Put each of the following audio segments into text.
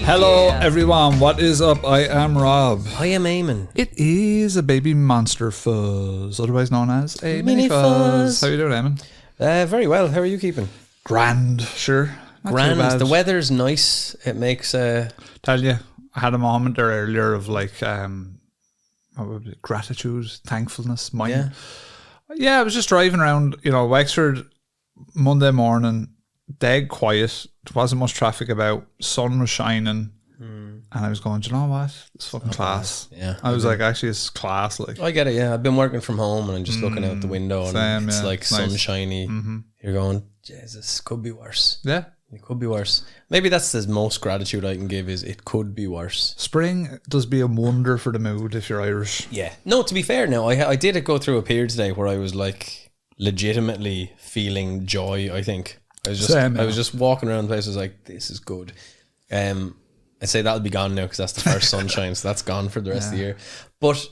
Hello everyone, what is up? I am Rob. I am Eamon. It is a baby monster Fuzz, otherwise known as a mini Fuzz. How you doing, Eamon? Very well. How are you keeping? Grand, sure. Not too Grand. bad. The weather's nice. It makes Tell you, I had a moment there earlier of like what would it be? Gratitude, thankfulness. Yeah, I was just driving around, Wexford Monday morning, dead quiet. There wasn't much traffic about. Sun was shining. And I was going, do you know what? It's fucking class. Yeah. I was like, actually, it's class. Like, I get it, yeah. I've been working from home and I'm just looking out the window and same, it's yeah. like It's nice. sunshiny. You're going, Jesus, could be worse. Yeah. It could be worse. Maybe that's the most gratitude I can give is it could be worse. Spring does be a wonder for the mood if you're Irish. Yeah. No, to be fair now, I did go through a period today where I was like legitimately feeling joy, I think. I was just walking around the place, I was like, this is good. I'd say that'll be gone now because that's the first sunshine, so that's gone for the rest of the year. But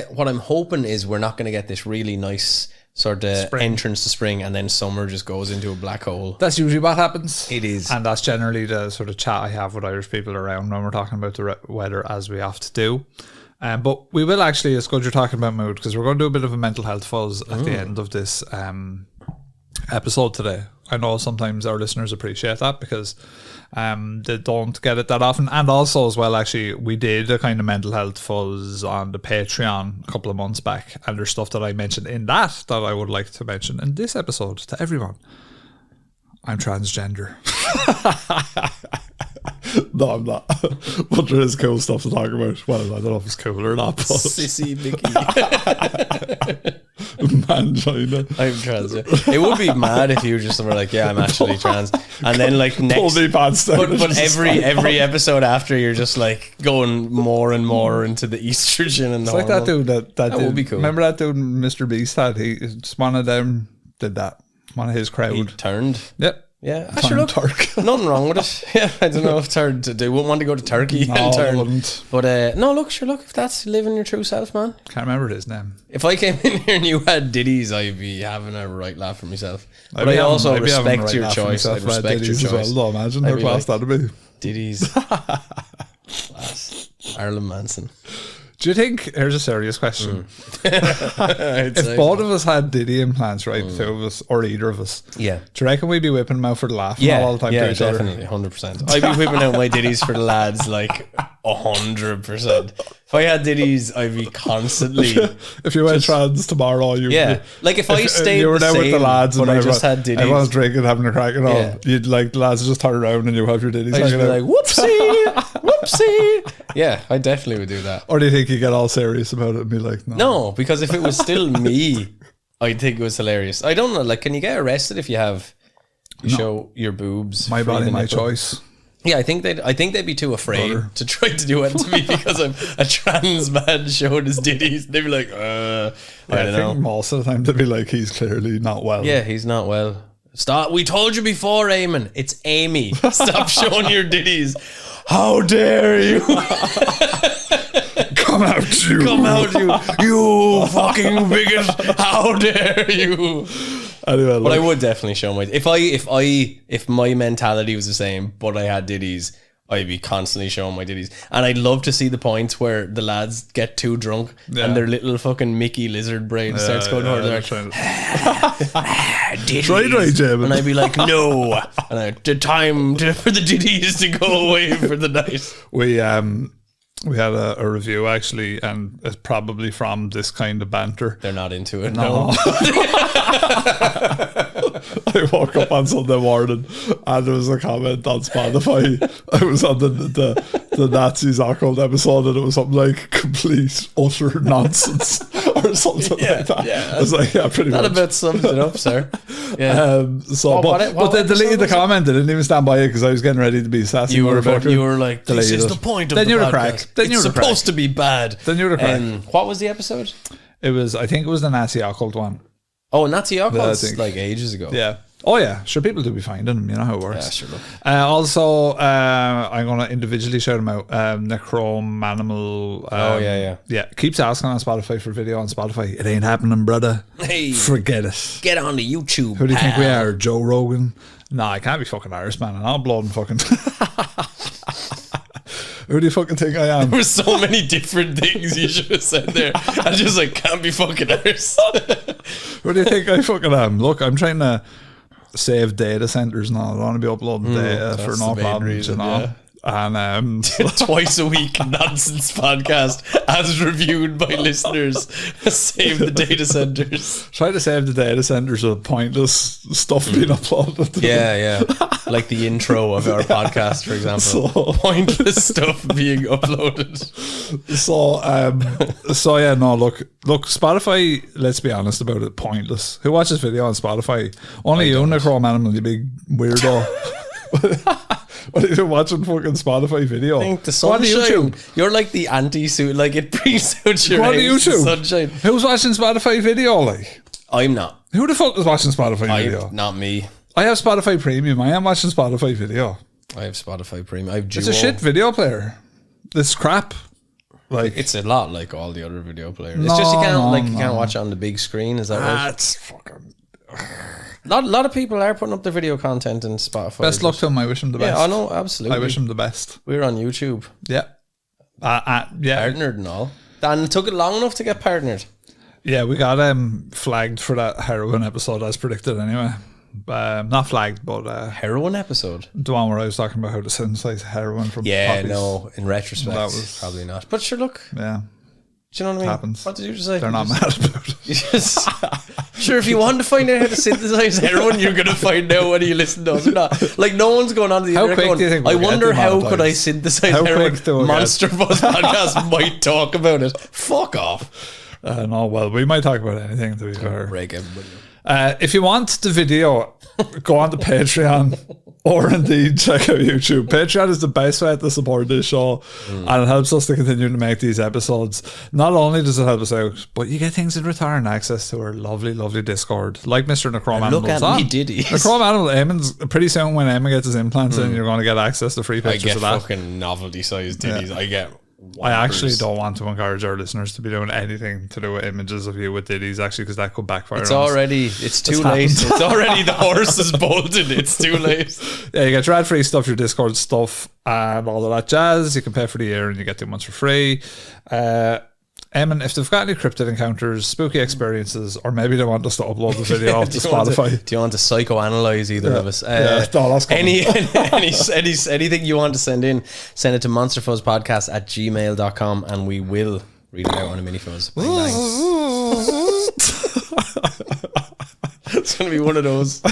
what I'm hoping is we're not going to get this really nice sort of entrance to spring and then summer just goes into a black hole. That's usually what happens. It is. And that's generally the sort of chat I have with Irish people around when we're talking about the weather, as we have to do. But we will actually, it's good you're talking about mood, because we're going to do a bit of a mental health fuzz at the end of this episode today. I know sometimes our listeners appreciate that because they don't get it that often. And also as well, actually, we did a kind of mental health fuzz on the Patreon a couple of months back. And there's stuff that I mentioned in that I would like to mention in this episode to everyone. I'm transgender. No, I'm not. But there is cool stuff to talk about. Well, I don't know if it's cool or not. But Sissy Mickey. Mangina. I'm trans. It would be mad if you just were like, yeah, I'm actually trans. And then like next... Pull me pants down. But every episode after, you're just like going more and more into the estrogen and the It's like that dude that dude, would be cool. Remember that dude Mr. Beast had? He just one of them did that. One of his crowd. He turned. Yep. Yeah, sure. Look, nothing wrong with it. Yeah, I don't know if they wouldn't want to go to Turkey and turn. I wouldn't. But no, look, if that's living your true self, man. Can't remember his name. If I came in here and you had ditties, I'd be having a right laugh for myself. But I also respect your choice. I respect your choice. Well, imagine how class that'd be. Ditties. Class. Ireland Manson. Do you think, here's a serious question, if both of us had Diddy implants, right, two of us, or either of us, do you reckon we'd be whipping them out for the laugh all the time to each definitely, other? 100%. I'd be whipping out my ditties for the lads like 100%. If I had ditties, I'd be constantly... If you went trans tomorrow, you'd be... Like if I stayed you were there with the lads but and I just had ditties. Everyone's drinking, having a crack and all. You'd like, the lads would just turn around and you have your ditties. I'd just be like, whoopsie. Yeah, I definitely would do that. Or do you think you get all serious about it and be like, no? No, because if it was still me, I'd think it was hilarious. I don't know, like, can you get arrested if you show your boobs? My body, my choice. Yeah, I think they'd be too afraid to try to do it to me because I'm a trans man showing his ditties. They'd be like, I don't know. Most of the time they'd be like, he's clearly not well. Yeah, he's not well. Stop. We told you before, Eamon. It's Amy. Stop showing your ditties. How dare you? Come out, you. Come out, you. You fucking bigot. How dare you? Anyway, but I would definitely show my... If my mentality was the same, but I had ditties, I'd be constantly showing my ditties. And I'd love to see the points where the lads get too drunk and their little fucking Mickey lizard brain starts going over there. Ditties. Try, Jim. And I'd be like, no. And the time for the ditties to go away for the night. We had a review actually, and it's probably from this kind of banter. They're not into it. No. I woke up on Sunday morning and there was a comment on Spotify. I was on the Nazis Occult episode and it was something like complete utter nonsense or something like that. Yeah. I was like, yeah, pretty much. That about sums it up, sir. Yeah. But they deleted the comment. They didn't even stand by it because I was getting ready to be sassy. You were like, this is the point of the podcast. Then you're a crack. It's supposed to be bad. Then you're a crack. What was the episode? I think it was the Nazi Occult one. Oh, Nazi Occult, like ages ago. Yeah. Oh yeah, sure. People do be finding them. You know how it works. Yeah, sure. Look. Also, I'm gonna individually shout them out. Necrome Animal. Yeah. Keeps asking on Spotify for video on Spotify. It ain't happening, brother. Hey, forget it. Get on to YouTube. Who do you think we are, Joe Rogan? Nah, I can't be fucking Irish, man. And I'm blood and fucking. Who do you fucking think I am? There were so many different things you should have said there. I just like can't be fucking ours. Who do you think I fucking am? Look, I'm trying to save data centers now. I don't want to be uploading data for no problems, you know. Yeah. And twice a week nonsense podcast as reviewed by listeners. Save the data centers. Try to save the data centers with pointless stuff being uploaded. Yeah. Like the intro of our podcast, for example. So, pointless stuff being uploaded. So yeah, no, look, Spotify, let's be honest about it, pointless. Who watches video on Spotify? Only you, Chrome Animal, you big weirdo. What are you watching fucking Spotify video? I think the sunshine. You're like the anti-suit. Like it brings out your YouTube. Sunshine. Who's watching Spotify video? Like I'm not. Who the fuck is watching Spotify video? Not me. I have Spotify Premium. I am watching Spotify video. I have Spotify Premium. I have Duo. It's a shit video player. This crap. Like it's a lot like all the other video players. It's just you can't watch it on the big screen. Is that right? That's fucking. A lot of people are putting up their video content in Spotify. Best luck to them. I wish them the best. Yeah, I know, absolutely. I wish them the best. We're on YouTube. Yeah. Partnered and all. And it took it long enough to get partnered. Yeah, we got flagged for that heroin episode as predicted anyway. Not flagged, but heroin episode. The one where I was talking about how to synthesize heroin from poppies. No, in retrospect, that was probably not. But sure, look. Yeah. Do you know what I mean? Happens. What did you just say? They're not mad about it. Sure, if you want to find out how to synthesize heroin, you're going to find out whether you listen to us or not. Like, no one's going on to the internet going, do you think I wonder how could I synthesize heroin? Monster Fuzz podcast might talk about it. Fuck off. No, well, we might talk about anything, to be fair. Break everybody. If you want the video, go on to Patreon or indeed check out YouTube. Patreon is the best way to support this show and it helps us to continue to make these episodes. Not only does it help us out, but you get things in return, access to our lovely, lovely Discord, like Mr. Necrom Animal. Look at me, Diddy. Necrom Animal, Eamon's pretty soon when Eamon gets his implants in, you're going to get access to free pictures of that. I get fucking novelty sized Diddies. Yeah. I get I actually don't want to encourage our listeners to be doing anything to do with images of you with ditties, actually, because that could backfire. It's too late. It's already the horse is bolted. It's too late. Yeah, you get ad-free stuff, your Discord stuff, and all of that jazz. You can pay for the year and you get 2 months for free. Eamon, if they've got any cryptid encounters, spooky experiences, or maybe they want us to upload the video to Spotify. Do you want to psychoanalyze either of us? Anything you want to send in, send it to monsterfuzzpodcast@gmail.com and we will read it out on a mini fuzz. It's going to be one of those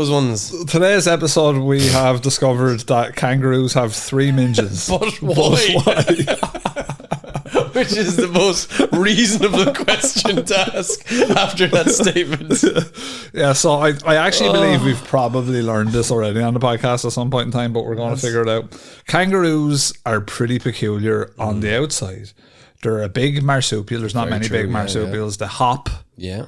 ones. Today's episode, we have discovered that kangaroos have 3 minges. But why? Which is the most reasonable question to ask after that statement. Yeah, so I actually believe we've probably learned this already on the podcast at some point in time, but we're going to figure it out. Kangaroos are pretty peculiar on the outside. They're a big marsupial. There's not many big marsupials. They hop. Yeah.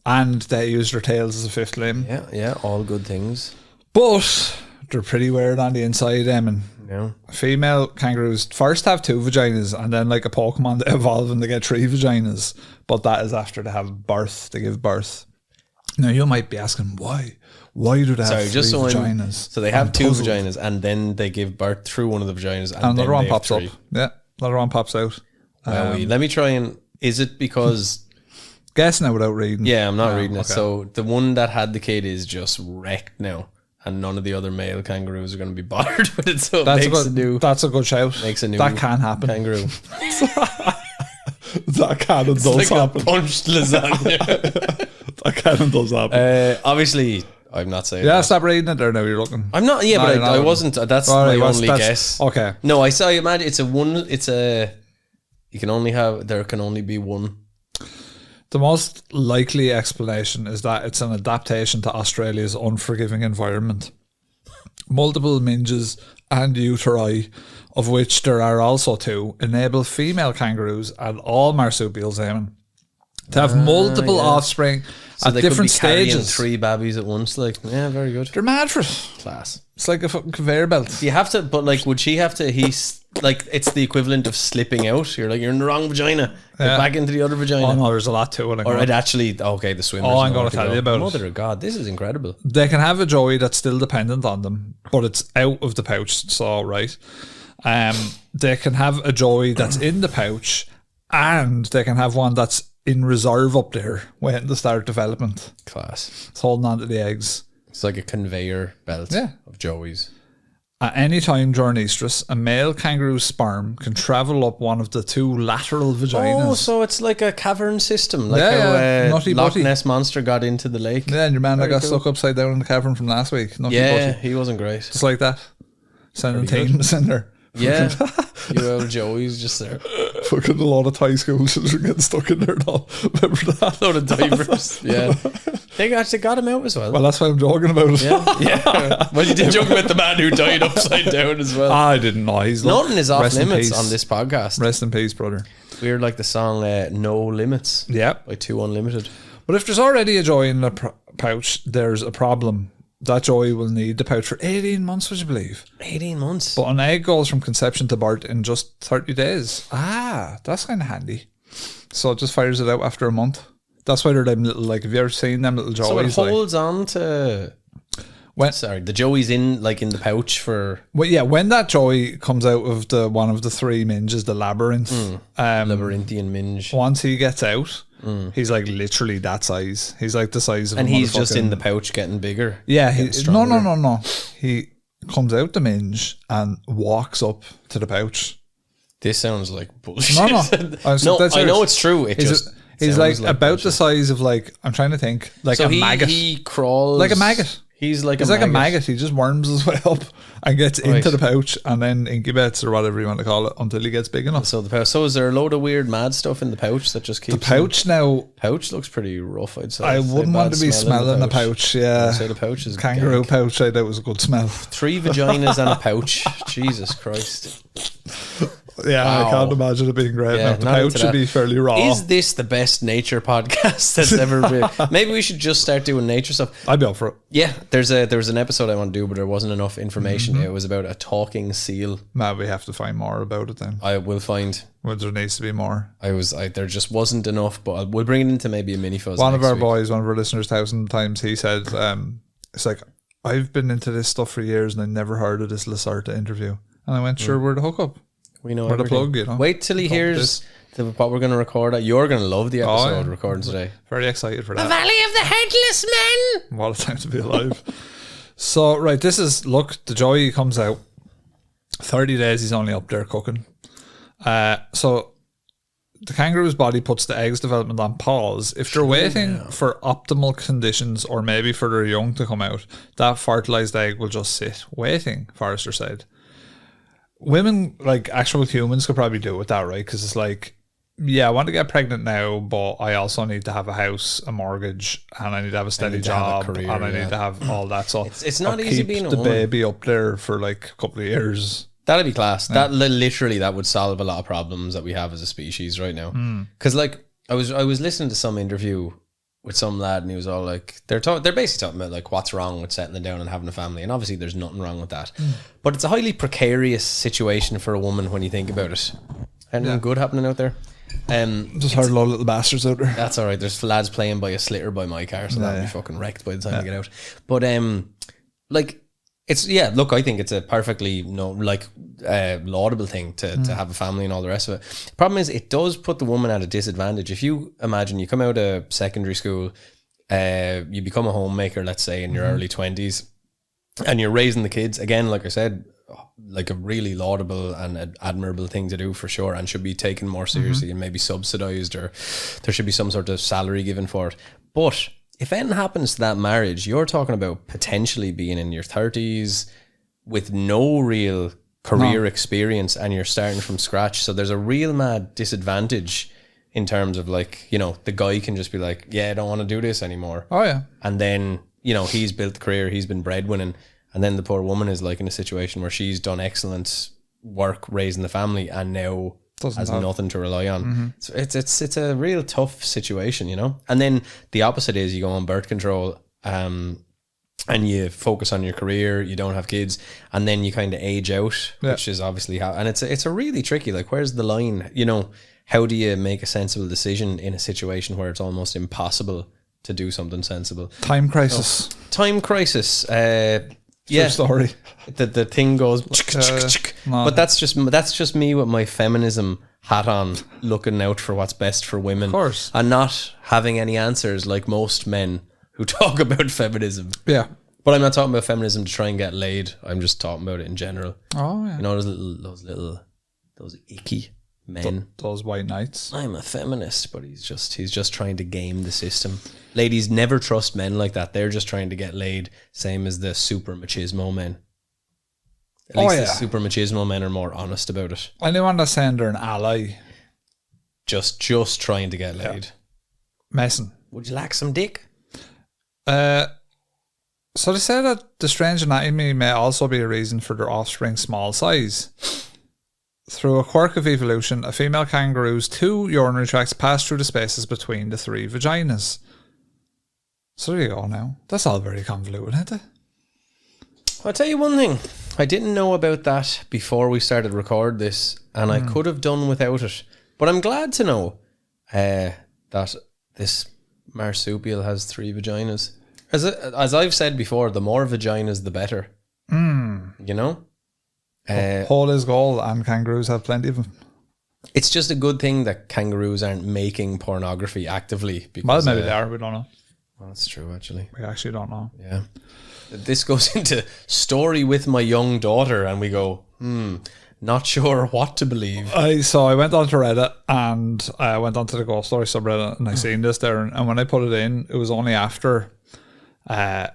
And they use their tails as a 5th limb. Yeah, all good things. But they're pretty weird on the inside, Eamon. Yeah. Female kangaroos first have 2 vaginas, and then like a Pokemon, they evolve and they get 3 vaginas. But that is after they have birth. They give birth. Now you might be asking why? Why do they have 3 vaginas? So they have 2 vaginas, and then they give birth through one of the vaginas, and another one pops 3. up. Yeah, another one pops out. Let me try and. Is it because? Guess now without reading. Yeah, I'm not reading it. So the one that had the kid is just wrecked now. And none of the other male kangaroos are going to be bothered with it. So that's a good shout. Makes a new that can happen. Kangaroo. That can and does happen. A punched lasagna. That can and does happen. Obviously, I'm not saying. Yeah, that. Stop reading it there now. You're looking. I'm not. Yeah, but I wasn't. That's my only guess. Okay. No, I imagine it's a one. It's a. You can only have. There can only be one. The most likely explanation is that it's an adaptation to Australia's unforgiving environment. Multiple minges and uteri, of which there are also 2, enable female kangaroos and all marsupials, Eamon, to have multiple offspring at different stages. 3 babies at once, like, yeah, very good. They're mad for it. Class. It's like a fucking conveyor belt. You have to, but like, would she have to? Like, it's the equivalent of slipping out. You're like, you're in the wrong vagina. Get back into the other vagina. Oh no, there's a lot to it. Or it actually, the swimmers. Oh, I'm going to tell you about it. Mother of God, this is incredible. They can have a joey that's still dependent on them, but it's out of the pouch. So right, They can have a Joey that's in the pouch, and they can have one that's in reserve up there waiting to start development. Class. It's holding on to the eggs. It's like a conveyor belt of Joeys. At any time during estrus, a male kangaroo sperm can travel up one of the 2 lateral vaginas. Oh, so it's like a cavern system, like how Loch Ness Monster got into the lake. Yeah, and your man that got stuck upside down in the cavern from last week. He wasn't great. Just like that. Sending teams in there. Yeah, you old Joey's just there. Fucking a lot of Thai school children getting stuck in there and all. Remember that? A load of divers. Yeah. They actually got him out as well. Well, that's why I'm joking about it. Yeah. Well, you did joke about the man who died upside down as well. I didn't know. Nothing is off limits on this podcast. Rest in peace, brother. We're like the song No Limits. Yeah. By 2 Unlimited. But if there's already a Joey in the pouch, there's a problem. That Joey will need the pouch for 18 months, would you believe? 18 months. But an egg goes from conception to birth in just 30 days. That's kind of handy. So it just fires it out after a month. That's why they're them little, like, have you ever seen them little Joeys? So it holds on to... the Joey's in the pouch for... Well, yeah, when that Joey comes out of one of the 3 minges, the labyrinth. Labyrinthian minge. Once he gets out... He's like literally that size. He's like the size of and he's just in the pouch getting bigger. Yeah, no. He comes out the minge and walks up to the pouch. This sounds like bullshit. No. I know it's true. He's like about bullshit. The size of I'm trying to think, like a maggot. He crawls like a maggot. He's like a maggot. He just worms his way up and gets into the pouch and then incubates or whatever you want to call it until he gets big enough. So is there a load of weird mad stuff in the pouch that just keeps the pouch now? Pouch looks pretty rough. I'd say. I wouldn't want to be smelling a pouch. Yeah, I'd say the pouch is kangaroo pouch. I thought was a good smell. 3 vaginas and a pouch. Jesus Christ. Yeah, wow. I can't imagine it being great. Yeah, the pouch should be fairly raw. Is this the best nature podcast that's ever been? Maybe we should just start doing nature stuff. I'd be up for it. Yeah, there was an episode I want to do, but there wasn't enough information. It was about a talking seal. We have to find more about it then. I will find. Well, there needs to be more. There just wasn't enough, but we'll bring it into maybe a mini fuzz. One of our listeners, 1,000 times, he said, it's like, I've been into this stuff for years and I never heard of this Lacerta interview. And I went, sure, we're the hookup. We know we're the plug, you know. Wait till he hears what we're going to record. You're going to love the episode recording today. Very excited for that. The Valley of the Headless Men. What a time to be alive. So, right, the Joey comes out. 30 days he's only up there cooking. So, the kangaroo's body puts the eggs development on pause. If they're waiting for optimal conditions or maybe for their young to come out, that fertilized egg will just sit waiting, Forrester said. Women, like actual humans, could probably do it with that, right? Because it's like, yeah, I want to get pregnant now, but I also need to have a house, a mortgage, and I need to have a steady job, career, and I need to have all that. So it's not easy being a woman. The baby up there for like a couple of years. That'd be class. Yeah. That would solve a lot of problems that we have as a species right now. Because I was listening to some interview with some lad and he was all like, they're basically talking about like what's wrong with settling down and having a family, and obviously there's nothing wrong with that, but it's a highly precarious situation for a woman when you think about it. Anything good happening out there? Just heard a lot of little bastards out there. That's alright. There's lads playing by a slitter by my car, so that'll be fucking wrecked by the time I get out. But look, I think it's a perfectly laudable thing to have a family and all the rest of it. Problem is, it does put the woman at a disadvantage. If you imagine you come out of secondary school, you become a homemaker, let's say in your early 20s, and you're raising the kids, again, like I said, like a really laudable and admirable thing to do for sure, and should be taken more seriously and maybe subsidized, or there should be some sort of salary given for it. But if anything happens to that marriage, you're talking about potentially being in your 30s with no real career experience, and you're starting from scratch. So there's a real mad disadvantage in terms of the guy can just be like, yeah, I don't want to do this anymore. Oh yeah. And then, he's built the career, he's been breadwinning, and then the poor woman is like in a situation where she's done excellent work raising the family and now has nothing to rely on. So it's a real tough situation, And then the opposite is you go on birth control, and you focus on your career, you don't have kids, and then you kind of age out, which is obviously how, and it's a really tricky, where's the line, how do you make a sensible decision in a situation where it's almost impossible to do something sensible? Time crisis. Time crisis. True story. The thing goes No. But that's just me with my feminism hat on, looking out for what's best for women. Of course. And not having any answers like most men who talk about feminism. Yeah. But I'm not talking about feminism to try and get laid. I'm just talking about it in general. Oh, yeah. You know, those icky men. Those white knights. I'm a feminist, but he's just trying to game the system. Ladies, never trust men like that. They're just trying to get laid, same as the super machismo men. At least the super machismo men are more honest about it. Anyone that's saying they're an ally, just trying to get laid. messing. Would you like some dick? So they say that the strange anatomy may also be a reason for their offspring's small size. Through a quirk of evolution, a female kangaroo's 2 urinary tracts pass through the spaces between the 3 vaginas. So there you go now. That's all very convoluted, isn't it? I'll tell you one thing. I didn't know about that before we started record this, and I could have done without it. But I'm glad to know that this marsupial has 3 vaginas. As I've said before, the more vaginas, the better. You know? Hole is goal, and kangaroos have plenty of them. It's just a good thing that kangaroos aren't making pornography actively. Well, Because, maybe they are, we don't know. well, that's true, actually. We actually don't know. Yeah. This goes into story with my young daughter, and we go, not sure what to believe. So I went onto Reddit, and I went onto the ghost story subreddit, and I seen this there, and when I put it in, it was only after I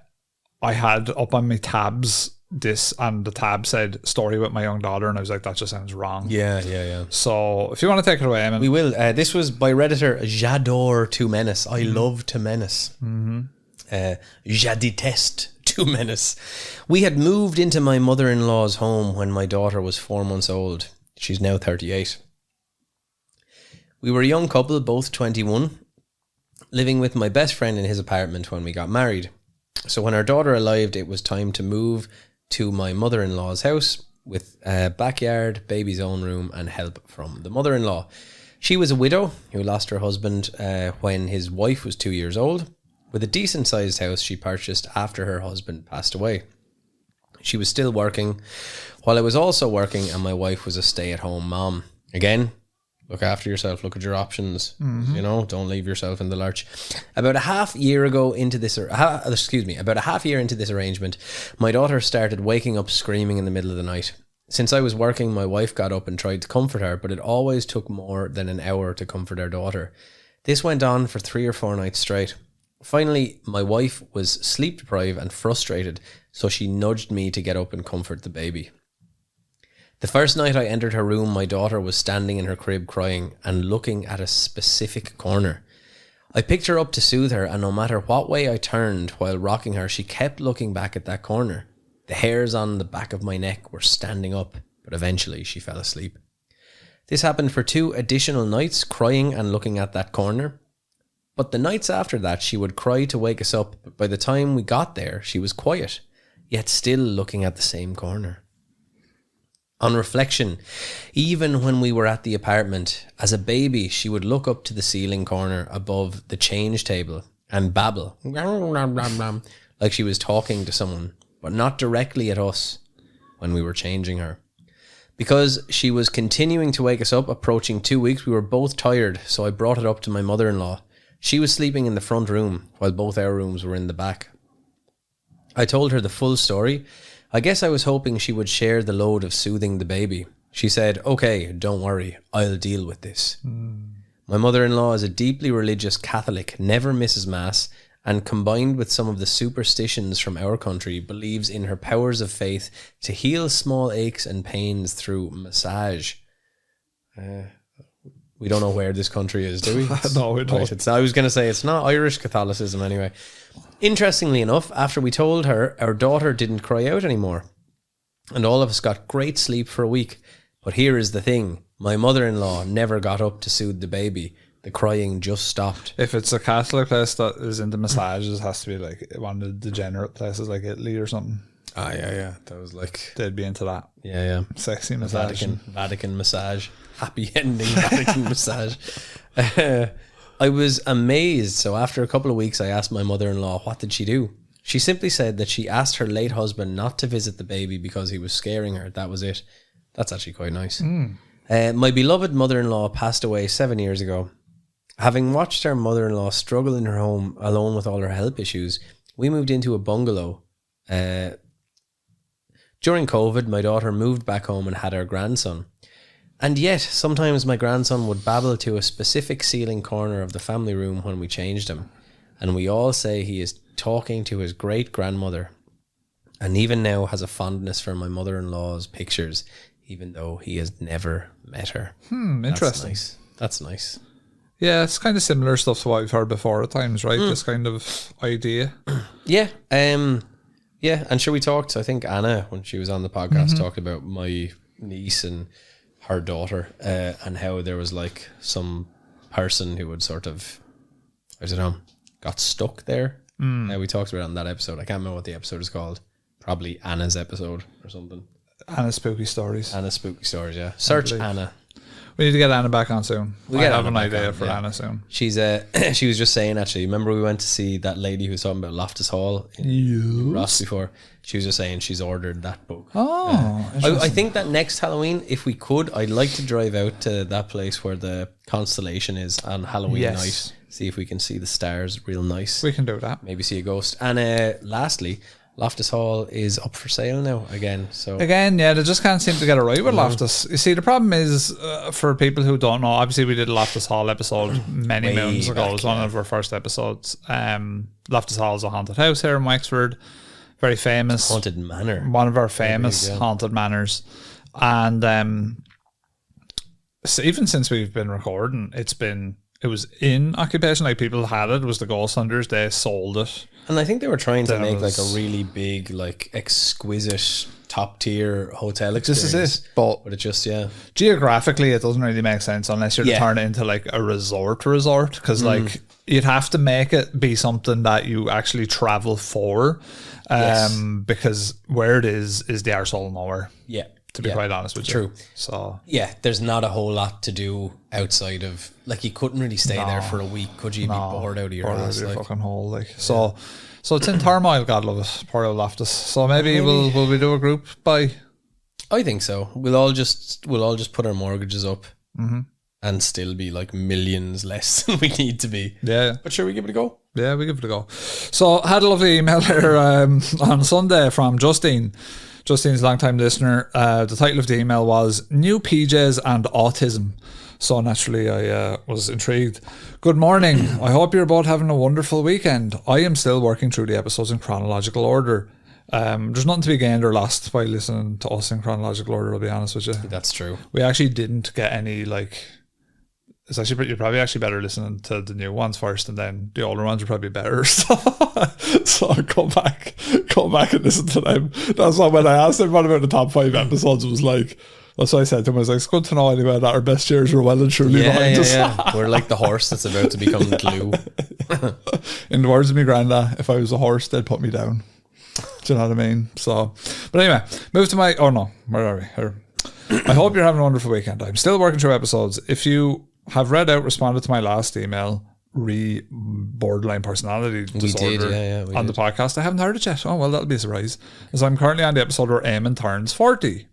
had up on my tabs this, and the tab said story with my young daughter, and I was like, that just sounds wrong. Yeah. So if you want to take it away, Eamon. We will. This was by Redditor J'adore to menace. I love to menace. J'adeteste to menace. We had moved into my mother-in-law's home when my daughter was 4 months old. She's now 38. We were a young couple, both 21, living with my best friend in his apartment when we got married. So when our daughter arrived, it was time to move to my mother-in-law's house with a backyard, baby's own room, and help from the mother-in-law. She was a widow who lost her husband when his wife was 2 years old, with a decent-sized house she purchased after her husband passed away. She was still working, while I was also working, and my wife was a stay-at-home mom. Again, look after yourself, look at your options, you know, don't leave yourself in the lurch. About a half year into this arrangement, my daughter started waking up screaming in the middle of the night. Since I was working, my wife got up and tried to comfort her, but it always took more than an hour to comfort our daughter. This went on for 3 or 4 nights straight. Finally, my wife was sleep deprived and frustrated, so she nudged me to get up and comfort the baby. The first night I entered her room, my daughter was standing in her crib crying and looking at a specific corner. I picked her up to soothe her, and no matter what way I turned while rocking her, she kept looking back at that corner. The hairs on the back of my neck were standing up, but eventually she fell asleep. This happened for 2 additional nights, crying and looking at that corner. But the nights after that, she would cry to wake us up, but by the time we got there, she was quiet, yet still looking at the same corner. On reflection, even when we were at the apartment, as a baby, she would look up to the ceiling corner above the change table and babble, like she was talking to someone, but not directly at us when we were changing her. Because she was continuing to wake us up, approaching 2 weeks, we were both tired, so I brought it up to my mother-in-law. She was sleeping in the front room, while both our rooms were in the back. I told her the full story. I guess I was hoping she would share the load of soothing the baby. She said, "Okay, don't worry, I'll deal with this." My mother-in-law is a deeply religious Catholic, never misses Mass, and combined with some of the superstitions from our country, believes in her powers of faith to heal small aches and pains through massage. We don't know where this country is, do we? No, we don't. Right, I was going to say it's not Irish Catholicism anyway. Interestingly enough, after we told her, our daughter didn't cry out anymore, and all of us got great sleep for a week. But here is the thing. My mother-in-law never got up to soothe the baby. The crying just stopped. If it's a Catholic place that is into massages, it has to be like one of the degenerate places like Italy or something. Ah, yeah. That was like... They'd be into that. Yeah. Sexy massage. Vatican massage. Happy ending Vatican massage. I was amazed. So after a couple of weeks, I asked my mother-in-law, what did she do? She simply said that she asked her late husband not to visit the baby because he was scaring her. That was it. That's actually quite nice. My beloved mother-in-law passed away 7 years ago. Having watched her mother-in-law struggle in her home alone with all her health issues, we moved into a bungalow. During COVID, my daughter moved back home and had her grandson. And yet, sometimes my grandson would babble to a specific ceiling corner of the family room when we changed him. And we all say he is talking to his great-grandmother. And even now has a fondness for my mother-in-law's pictures, even though he has never met her. Interesting. That's nice. Yeah, it's kind of similar stuff to what we've heard before at times, right? This kind of idea. Yeah. Yeah, and sure, we talked, I think Anna, when she was on the podcast, talked about my niece and her daughter, and how there was like some person who would sort of, I don't know, got stuck there. We talked about it on that episode. I can't remember what the episode is called. Probably Anna's episode or something. Anna's Spooky Stories. Anna's Spooky Stories, yeah. Search Anna. We need to get Anna back on soon. We have an idea for Anna soon. She's she was just saying, actually, remember we went to see that lady who was talking about Loftus Hall in Ross before? She was just saying she's ordered that book. I think that next Halloween, if we could, I'd like to drive out to that place where the constellation is on Halloween night. See if we can see the stars real nice. We can do that. Maybe see a ghost. And lastly, Loftus Hall is up for sale now again. So again, yeah, they just can't seem to get it right with Loftus. You see, the problem is for people who don't know. Obviously, we did a Loftus Hall episode many moons ago. It was one of our first episodes. Loftus Hall is a haunted house here in Wexford, very famous haunted manor. One of our famous haunted manors, and so even since we've been recording, it was in occupation. Like people had it. It was the Ghost Hunters. They sold it. And I think they were trying to make like a really big, like exquisite, top tier hotel experience. This is it. But it just, geographically, it doesn't really make sense unless you're to turn it into like a resort. Because like you'd have to make it be something that you actually travel for. Because where it is the arsehole of nowhere. Yeah. To be quite honest with you. True. So there's not a whole lot to do outside of, like, you couldn't really stay there for a week, could you? You'd be bored out of your ass, like, fucking hole, like. So it's in turmoil. God love it, poor old Loftus. So maybe will we do a group buy? I think so. We'll all just put our mortgages up and still be like millions less than we need to be. Yeah, but sure, we give it a go. Yeah, we give it a go. So I had a lovely email here on Sunday from Justine. Justine's a long-time listener. The title of the email was New PJs and Autism. So naturally I was intrigued. Good morning. I hope you're both having a wonderful weekend. I am still working through the episodes in chronological order. There's nothing to be gained or lost by listening to us in chronological order, I'll be honest with you. That's true. We actually didn't get any, like... It's actually you're probably actually better listening to the new ones first, and then the older ones are probably better. So go back and listen to them. That's why when I asked him what about the top 5 episodes, it was like, that's what I said to him. I was like, it's good to know anyway that our best years were well and truly behind us. We're like the horse that's about to become the glue. In the words of my granda, if I was a horse, they'd put me down. Do you know what I mean? So, but anyway, move to my. Oh no, where are we? Here. I hope you're having a wonderful weekend. I'm still working through episodes. If you have read out, responded to my last email, borderline personality disorder on the podcast, I haven't heard it yet. Oh well, that'll be a surprise, as I'm currently on the episode where Eamon turns 40.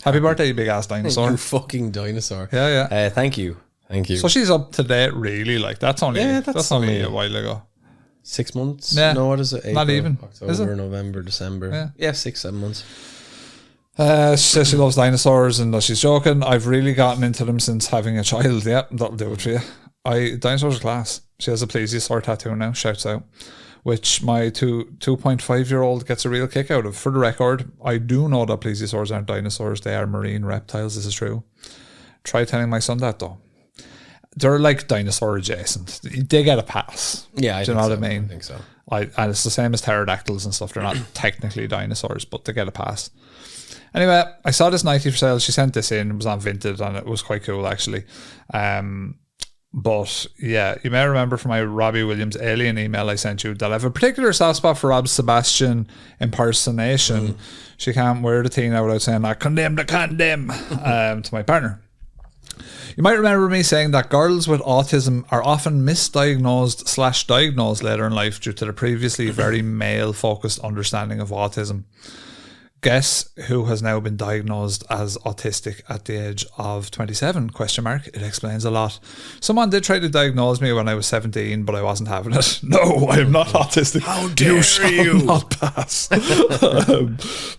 Happy birthday, you big ass dinosaur. You fucking dinosaur. Yeah. Thank you. So she's up to date, really. Like that's only a while ago. 6 months. Yeah. No, what is it? April, not even October, November, December. Yeah, 6-7 months. She says she loves dinosaurs and that she's joking. I've really gotten into them since having a child. Yeah, that'll do it for you. Dinosaurs are class. She has a plesiosaur tattoo now, shouts out, which my 2.5-year-old gets a real kick out of. For the record, I do know that plesiosaurs aren't dinosaurs. They are marine reptiles. This is true. Try telling my son that though. They're like dinosaur adjacent. They get a pass. Yeah, do you know what I mean? I think so. And it's the same as pterodactyls and stuff. They're not technically dinosaurs, but they get a pass. Anyway, I saw this 90 for sale. She sent this in. It was on Vinted and it was quite cool actually. But yeah, you may remember from my Robbie Williams Alien email I sent you that I have a particular soft spot for Rob Sebastian impersonation. She can't wear the teen out without saying I condemn to my partner. You might remember me saying that girls with autism are often misdiagnosed / diagnosed later in life due to the previously very male-focused understanding of autism. Guess who has now been diagnosed as autistic at the age of 27? It explains a lot. Someone did try to diagnose me when I was 17, but I wasn't having it. No, I am not autistic. How dare you? Not pass.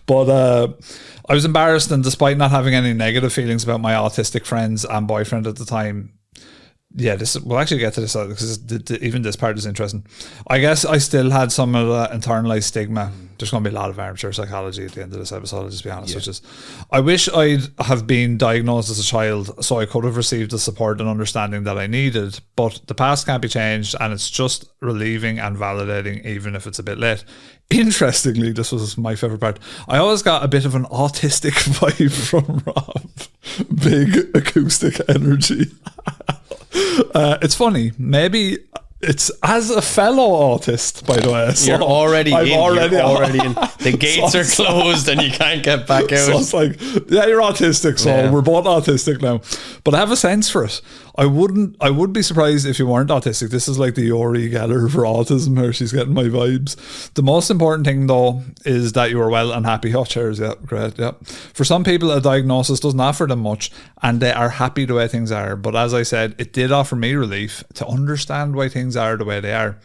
But I was embarrassed, and despite not having any negative feelings about my autistic friends and boyfriend at the time, we'll actually get to this because even this part is interesting. I guess I still had some of the internalized stigma. There's going to be a lot of armchair psychology at the end of this episode, I'll just be honest. Which is, I wish I'd have been diagnosed as a child so I could have received the support and understanding that I needed, but the past can't be changed, and it's just relieving and validating even if it's a bit late. Interestingly, this was my favourite part, I always got a bit of an autistic vibe from Rob. Big acoustic energy. It's funny, maybe it's as a fellow autist, by the way. So you're already in. The gates so are closed and you can't get back out. So it's like, you're autistic, so we're both autistic now. But I have a sense for it. I would be surprised if you weren't autistic. This is like the Uri Geller for autism, where she's getting my vibes. The most important thing, though, is that you are well and happy. Oh, cheers, yeah, great, yeah. For some people, a diagnosis doesn't offer them much, and they are happy the way things are. But as I said, it did offer me relief to understand why things are the way they are,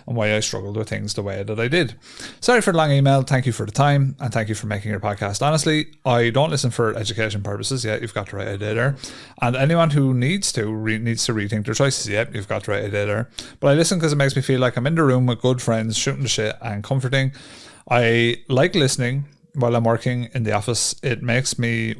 and why I struggled with things the way that I did. Sorry for the long email. Thank you for the time, and thank you for making your podcast. Honestly, I don't listen for education purposes. Yeah, you've got the right idea there. And anyone who needs to rethink their choices. Yeah, you've got the right idea there. But I listen because it makes me feel like I'm in the room with good friends, shooting the shit and comforting. I like listening while I'm working in the office. It makes me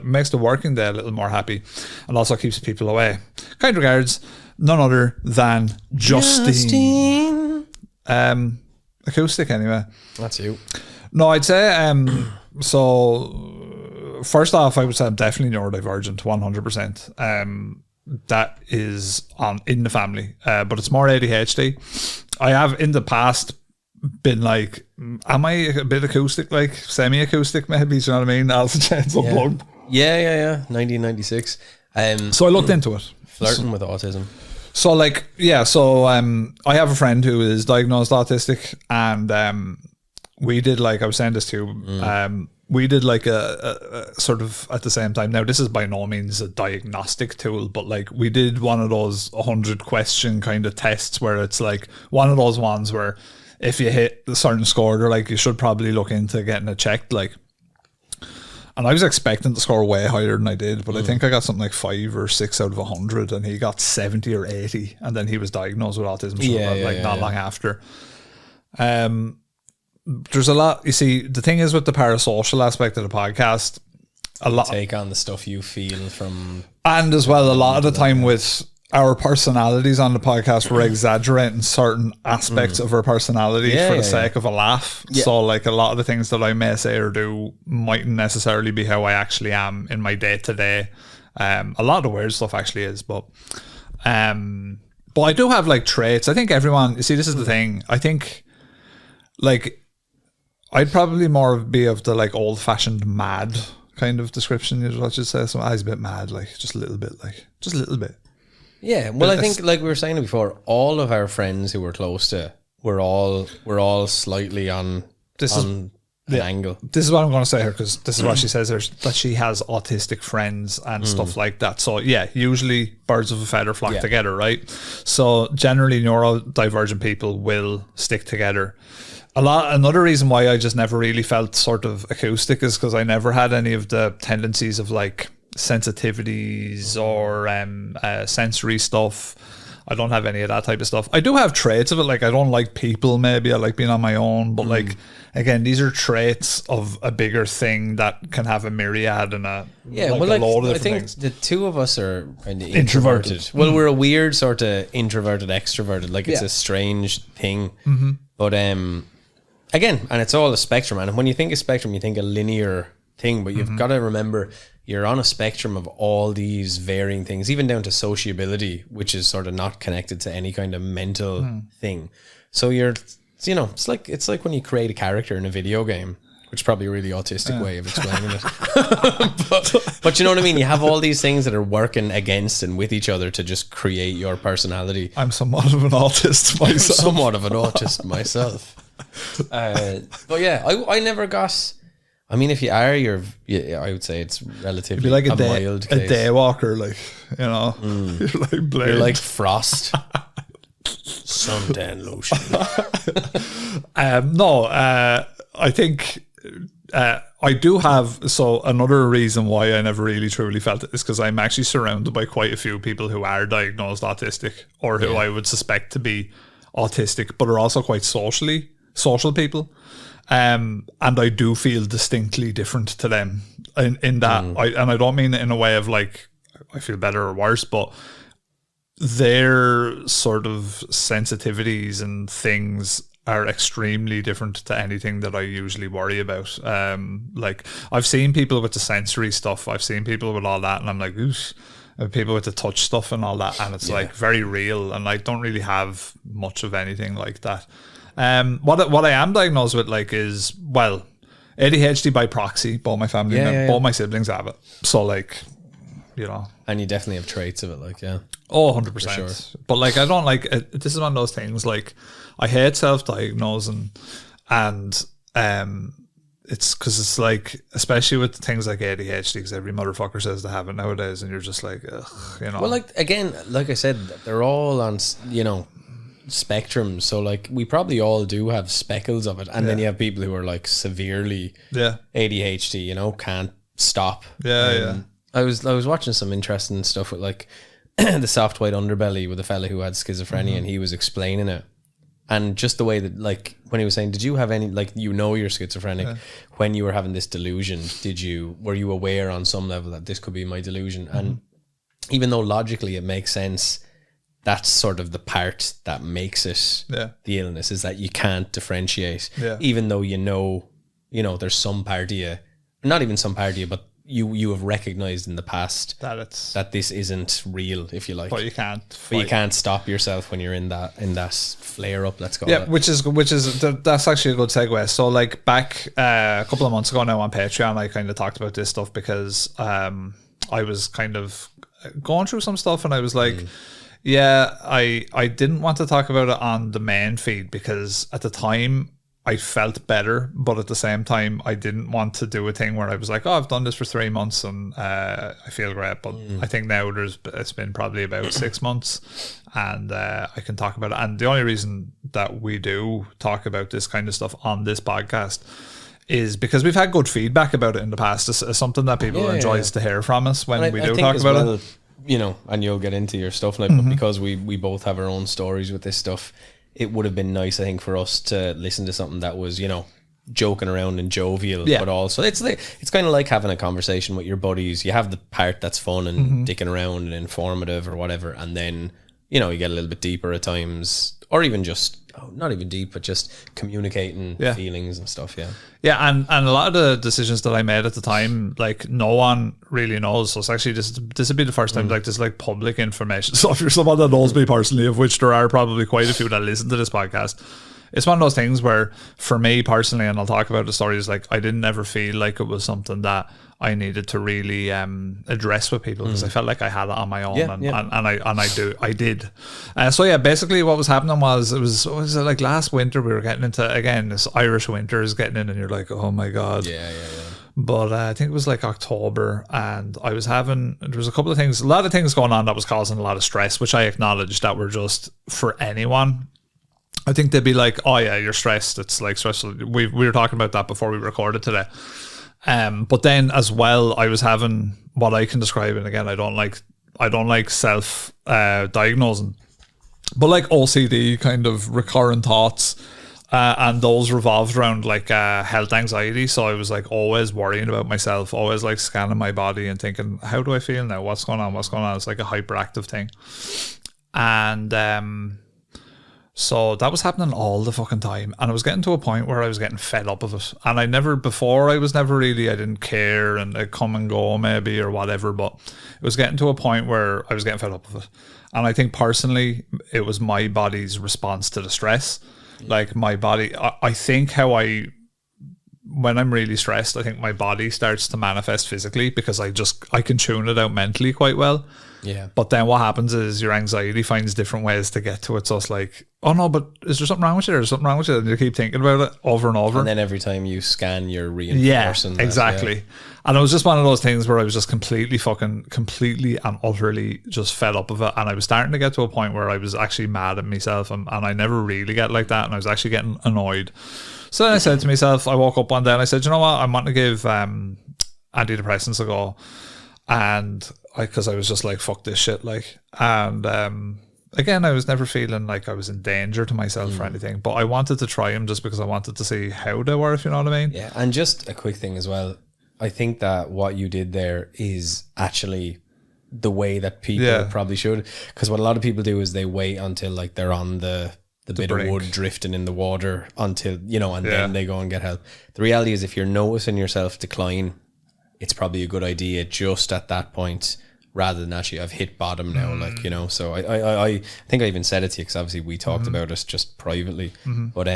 makes the working day a little more happy, and also keeps people away. Kind regards, none other than Justine. Acoustic anyway. That's you. No, I'd say so first off, I would say I'm definitely neurodivergent, 100%. That is in the family, but it's more ADHD. I have in the past been like, am I a bit acoustic, like semi-acoustic maybe, do you know what I mean? Alice in Chains Unplugged. Yeah 1996. So I looked into it, flirting with autism. So I have a friend who is diagnosed autistic, and we did, like, I was saying this to we did like a sort of at the same time. Now, this is by no means a diagnostic tool, but like we did one of those 100 question kind of tests where it's like one of those ones where if you hit a certain score, they're like, you should probably look into getting it checked. Like, and I was expecting to score way higher than I did, but I think I got something like 5 or 6 out of 100, and he got 70 or 80, and then he was diagnosed with autism. Not long after. There's a lot, you see, the thing is with the parasocial aspect of the podcast, a lot take on the stuff you feel from, and as well, a lot of the time with our personalities on the podcast, we're exaggerating certain aspects of our personality for the sake of a laugh. So like a lot of the things that I may say or do mightn't necessarily be how I actually am in my day to day. A lot of the weird stuff actually is, but I do have like traits. I think everyone, you see, this is the thing. I think like I'd probably more be of the like old fashioned mad kind of description is what you'd say. So I was a bit mad, like just a little bit. Yeah, well, I think like we were saying before, all of our friends who we're close to, we're all slightly on an angle. This is what I'm going to say here, because this is what she says there, that she has autistic friends and stuff like that. So yeah, usually birds of a feather flock together, right? So generally neurodivergent people will stick together. Another reason why I just never really felt sort of acoustic is because I never had any of the tendencies of like sensitivities or sensory stuff. I don't have any of that type of stuff. I do have traits of it, like I don't like people, maybe I like being on my own, but like again, these are traits of a bigger thing that can have a myriad and a load of different things. The two of us are kind of introverted. Well, we're a weird sort of introverted extroverted, like it's a strange thing. But again, and it's all a spectrum, and when you think of spectrum you think a linear thing, but you've got to remember you're on a spectrum of all these varying things, even down to sociability, which is sort of not connected to any kind of mental thing. So it's like when you create a character in a video game, which is probably a really autistic way of explaining it. But you know what I mean? You have all these things that are working against and with each other to just create your personality. I'm somewhat of an autist myself. But yeah, I never got. I mean, if you are, I would say it's relatively like a mild case. day walker, like, you know, you're like Blade. You're like Frost. Suntan lotion. I think I do have. So another reason why I never really truly felt it is because I'm actually surrounded by quite a few people who are diagnosed autistic or who I would suspect to be autistic, but are also quite social people. And I do feel distinctly different to them in that. I don't mean it in a way of like I feel better or worse, but their sort of sensitivities and things are extremely different to anything that I usually worry about. Like I've seen people with the sensory stuff, I've seen people with all that, and I'm like, oof. People with the touch stuff and all that, and it's like very real, and I don't really have much of anything like that. What I am diagnosed with, like, is, well, ADHD by proxy. Both my family, both my siblings have it. So, like, you know. And you definitely have traits of it, like, Oh, 100%. Sure. But, like, I don't like it. This is one of those things, like, I hate self-diagnosing, and it's because it's like, especially with things like ADHD, because every motherfucker says they have it nowadays, and you're just like, ugh, you know. Well, like, again, like I said, they're all on, you know, spectrum, so like we probably all do have speckles of it, and then you have people who are like severely ADHD, you know, can't stop. I was watching some interesting stuff with like the soft white underbelly with a fella who had schizophrenia, and he was explaining it, and just the way that, like, when he was saying, did you have any, like, you know, you're schizophrenic when you were having this delusion, were you aware on some level that this could be my delusion? And even though logically it makes sense, that's sort of the part that makes it the illness, is that you can't differentiate, even though you know there's some part of you, not even some part of you, but you have recognized in the past that this isn't real, if you like. But you can't stop yourself when you're in that flare up. Let's go. Yeah, which is that's actually a good segue. So like back a couple of months ago now on Patreon, I kind of talked about this stuff because I was kind of going through some stuff, and I was like. Yeah, I didn't want to talk about it on the main feed because at the time I felt better, but at the same time I didn't want to do a thing where I was like, oh, I've done this for 3 months and I feel great. But I think now it's been probably about 6 months, and I can talk about it. And the only reason that we do talk about this kind of stuff on this podcast is because we've had good feedback about it in the past. It's something that people enjoys to hear from us when we do talk about it. You know, and you'll get into your stuff now, but because we both have our own stories with this stuff, it would have been nice, I think, for us to listen to something that was, you know, joking around and jovial, but also it's kind of like having a conversation with your buddies. You have the part that's fun and dicking around and informative or whatever, and then, you know, you get a little bit deeper at times, or even just not even deep, but just communicating feelings and stuff. And a lot of the decisions that I made at the time, like, no one really knows. So it's actually this would be the first time like this, like, public information. So if you're someone that knows me personally, of which there are probably quite a few that listen to this podcast, it's one of those things where, for me personally, and I'll talk about the stories, like, I didn't ever feel like it was something that I needed to really address with people, because I felt like I had it on my own, and I did. So yeah, basically what was happening was, it was like last winter we were getting into, again, this Irish winter is getting in, and you're like, oh my god. But I think it was like October, and there was a lot of things going on that was causing a lot of stress, which I acknowledged that were just, for anyone, I think they'd be like, oh yeah, you're stressed, it's like stressful. We were talking about that before we recorded today. But then as well, I was having what I can describe, and again, I don't like self diagnosing, but like OCD kind of recurrent thoughts, and those revolved around like health anxiety. So I was like always worrying about myself, always like scanning my body and thinking, how do I feel now? What's going on? It's like a hyperactive thing. And so that was happening all the fucking time, and I was getting to a point where I was getting fed up of it. And I didn't care, and I'd come and go maybe or whatever, but it was getting to a point where I was getting fed up of it. And I think personally it was my body's response to the stress. Like my body, I think when I'm really stressed, I think my body starts to manifest physically, because I can tune it out mentally quite well. Yeah. But then what happens is your anxiety finds different ways to get to it. So it's like, oh no, but is there something wrong with you? There's something wrong with you, and you keep thinking about it over and over. And then every time you scan, you're reinforcing. Yeah, exactly. That, yeah. And it was just one of those things where I was just completely and utterly just fed up of it. And I was starting to get to a point where I was actually mad at myself, and I never really get like that. And I was actually getting annoyed. So then I said to myself, I woke up one day and I said, you know what? I'm wanting to give antidepressants a go. And because I was just like, fuck this shit. Like, and again, I was never feeling like I was in danger to myself or anything, but I wanted to try them just because I wanted to see how they were, if you know what I mean. Yeah. And just a quick thing as well. I think that what you did there is actually the way that people probably should. Because what a lot of people do is they wait until like they're on the bit brink of wood drifting in the water until, you know, and then they go and get help. The reality is if you're noticing yourself decline, it's probably a good idea just at that point rather than actually I've hit bottom now, like, you know. So I think I even said it to you because obviously we talked about it just privately. But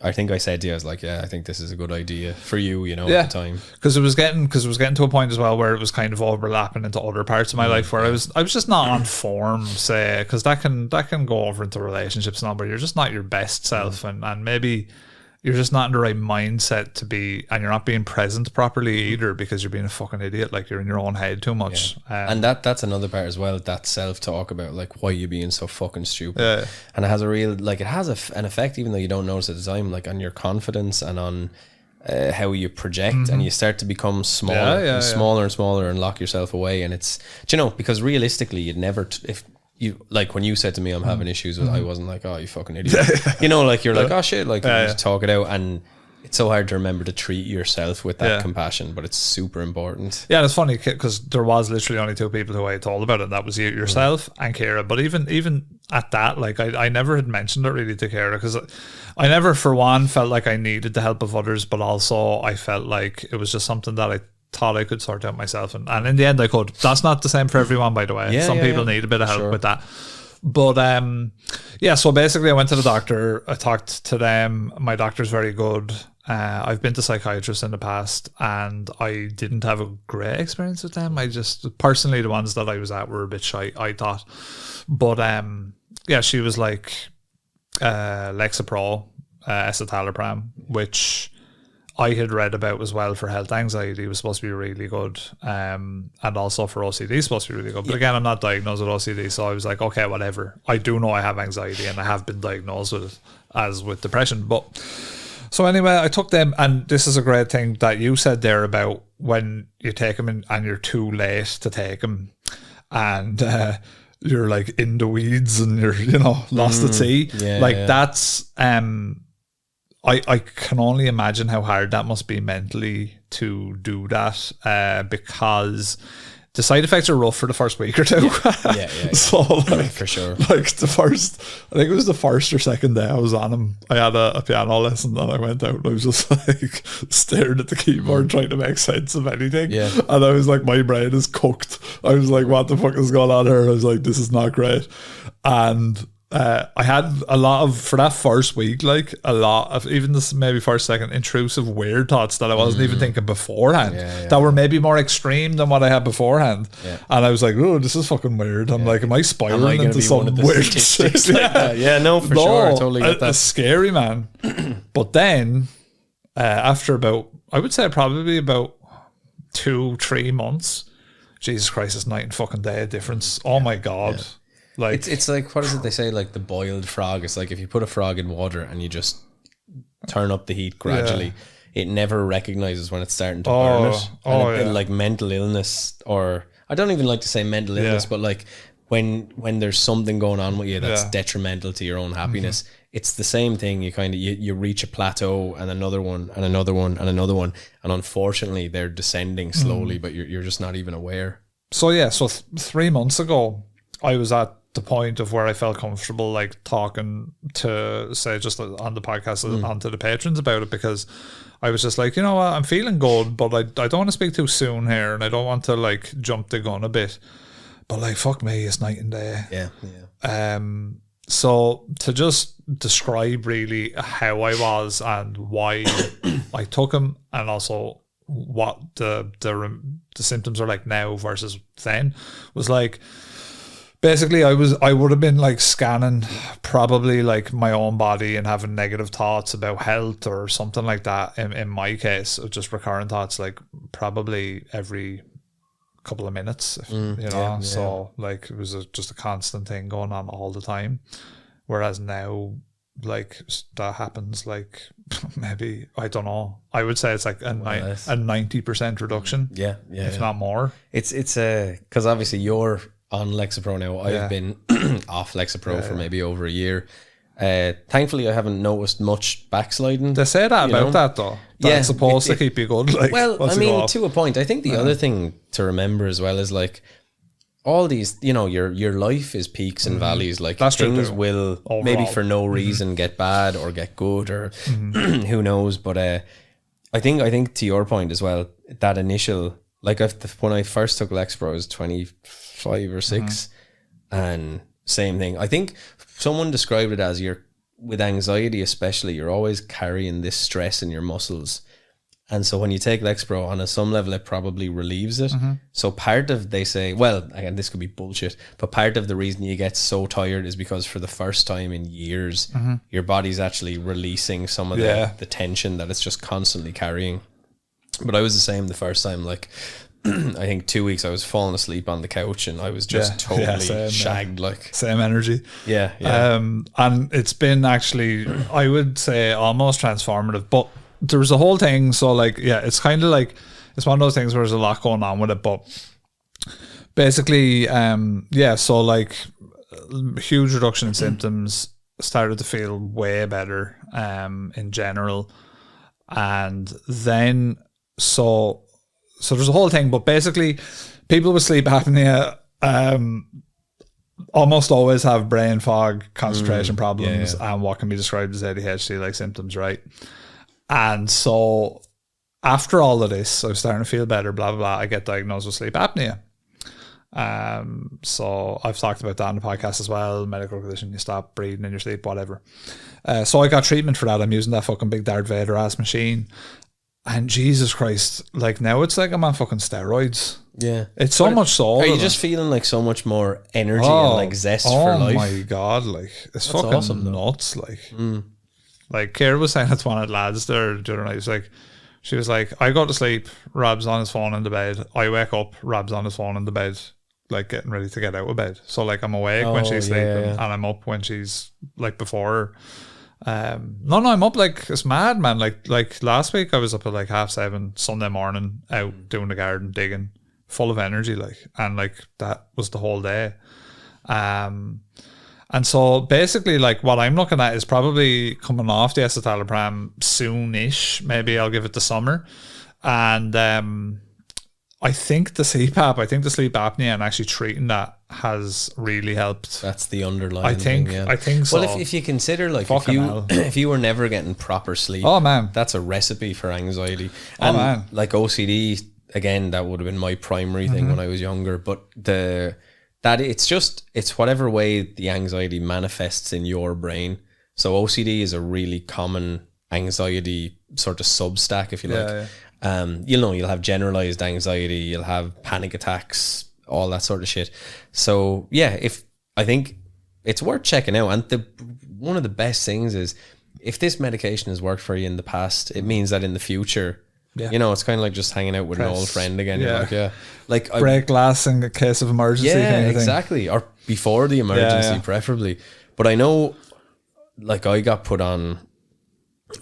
I think I said to you, I was like, yeah, I think this is a good idea for you, you know, at the time. Because it was getting to a point as well where it was kind of overlapping into other parts of my life where I was just not on form, say, because that can go over into relationships and all, where you're just not your best self, and maybe you're just not in the right mindset to be, and you're not being present properly either because you're being a fucking idiot. Like you're in your own head too much. Yeah. And that's another part as well, that self-talk about like why you being so fucking stupid. Yeah. And it has a real, like it has an effect, even though you don't notice at the time, like on your confidence and on how you project, and you start to become smaller and smaller and lock yourself away. And it's, you know, because realistically you'd never, if you, like when you said to me I'm having issues with, I wasn't like, oh, you fucking idiot. You know, like you're like, oh shit, like you just talk it out. And it's so hard to remember to treat yourself with that compassion, but it's super important. Yeah, and it's funny because there was literally only two people who I told about it, and that was you, yourself and Kira. But even at that, like I never had mentioned it really to Kira because I never for one felt like I needed the help of others, but also I felt like it was just something that I thought I could sort out myself, and in the end I could. That's not the same for everyone, by the way. Some people need a bit of help with that. But so basically I went to the doctor, I talked to them. My doctor's very good. I've been to psychiatrists in the past and I didn't have a great experience with them. I just personally, the ones that I was at were a bit shy, I thought. But she was like Lexapro, escitalopram, which I had read about as well for health anxiety was supposed to be really good, and also for OCD supposed to be really good. But again, I'm not diagnosed with OCD, so I was like, okay, whatever. I do know I have anxiety, and I have been diagnosed with it as with depression. But so anyway, I took them, and this is a great thing that you said there about when you take them and you're too late to take them, and you're like in the weeds and you're, you know, lost at sea. That's I can only imagine how hard that must be mentally to do that, because the side effects are rough for the first week or two. So like, for sure. Like I think it was the first or second day I was on them, I had a piano lesson and I went out and I was just like staring at the keyboard trying to make sense of anything. Yeah. And I was like, my brain is cooked. I was like, what the fuck is going on here? I was like, this is not great. And I had a lot of, for that first week, like a lot of, even this maybe first, second, intrusive, weird thoughts that I wasn't even thinking beforehand, that were maybe more extreme than what I had beforehand. And I was like, oh, this is fucking weird. I'm like, am I spiraling into some weird shit? No, for sure. I totally get that. It's scary, man. But then, after about, I would say probably about 2-3 months, Jesus Christ, it's night and fucking day difference. Oh my God. Like it's like, what is it they say, like the boiled frog? It's like if you put a frog in water and you just turn up the heat gradually, it never recognizes when it's starting to burn it. Like mental illness, or I don't even like to say mental illness, but like when there's something going on with you that's detrimental to your own happiness, it's the same thing. You kind of you reach a plateau and another one and another one and another one, and unfortunately they're descending slowly, but you're just not even aware. So 3 months ago I was at the point of where I felt comfortable like talking to, say, just on the podcast onto the patrons about it, because I was just like, you know what, I'm feeling good, but I don't want to speak too soon here, and I don't want to like jump the gun a bit, but like fuck me, it's night and day. So to just describe really how I was and why I took him, and also what the symptoms are like now versus then, was like, basically I would have been like scanning probably like my own body and having negative thoughts about health or something like that. In my case, just recurrent thoughts, like probably every couple of minutes, so like it was just a constant thing going on all the time, whereas now like that happens like maybe, I don't know, I would say it's like a 90% reduction, if not more. It's because obviously you're on Lexapro now. I've been off Lexapro for maybe over a year. Thankfully I haven't noticed much backsliding. They say that about that though, that's supposed to keep you good, like, well, I mean, to a point. I think the other thing to remember as well is like all these, your life is peaks and valleys. Like that's things will overall, maybe for no reason get bad or get good, or who knows. But I think to your point as well, that initial, like when I first took Lexapro, I was 25 or 6, and same thing. I think someone described it as with anxiety especially, you're always carrying this stress in your muscles. And so when you take Lexapro, on some level, it probably relieves it. So part of, they say, well, again, this could be bullshit, but part of the reason you get so tired is because for the first time in years, your body's actually releasing some of the tension that it's just constantly carrying. But I was the same the first time. Like, I think 2 weeks I was falling asleep on the couch and I was just totally shagged. Like, same energy. And it's been actually, I would say, almost transformative. But there was a whole thing, so like, it's kind of like, it's one of those things where there's a lot going on with it, but basically so like huge reduction in symptoms, started to feel way better in general, and then so there's a whole thing, but basically people with sleep apnea almost always have brain fog, concentration problems, and what can be described as ADHD like symptoms, right? And so after all of this, I was starting to feel better, blah, blah, blah. I get diagnosed with sleep apnea. So I've talked about that on the podcast as well. Medical condition, you stop breathing in your sleep, whatever. So I got treatment for that. I'm using that fucking big Darth Vader ass machine. And Jesus Christ, like now it's like I'm on fucking steroids. Yeah. It's so much so. Are you just feeling like so much more energy and like zest for life? Oh my God, like it's That's fucking awesome, nuts. Like, like Kara was saying, it's one of the lads there the other night. She was like, I go to sleep, Rob's on his phone in the bed. I wake up, Rob's on his phone in the bed, like getting ready to get out of bed. So like I'm awake when she's sleeping and I'm up when she's like before her. No, I'm up like it's mad, man. Like last week I was up at like 7:30 Sunday morning, out doing the garden, digging, full of energy, like, and like that was the whole day. And so basically, like what I'm looking at is probably coming off the escitalopram soonish. Maybe I'll give it the summer, and I think the CPAP, the sleep apnea, and actually treating that has really helped. That's the underlying thing. I think so. Well, if you consider, like, if you were never getting proper sleep, oh man, that's a recipe for anxiety. And like OCD, again, that would have been my primary thing when I was younger. But it's whatever way the anxiety manifests in your brain. So OCD is a really common anxiety sort of substack, if you like. You'll have generalized anxiety, you'll have panic attacks, all that sort of shit. So I think it's worth checking out. And one of the best things is, if this medication has worked for you in the past, it means that in the future, it's kind of like just hanging out with an old friend again. You're like, break glass in case of emergency. Yeah, exactly. Or before the emergency, preferably. But I know, like, I got put on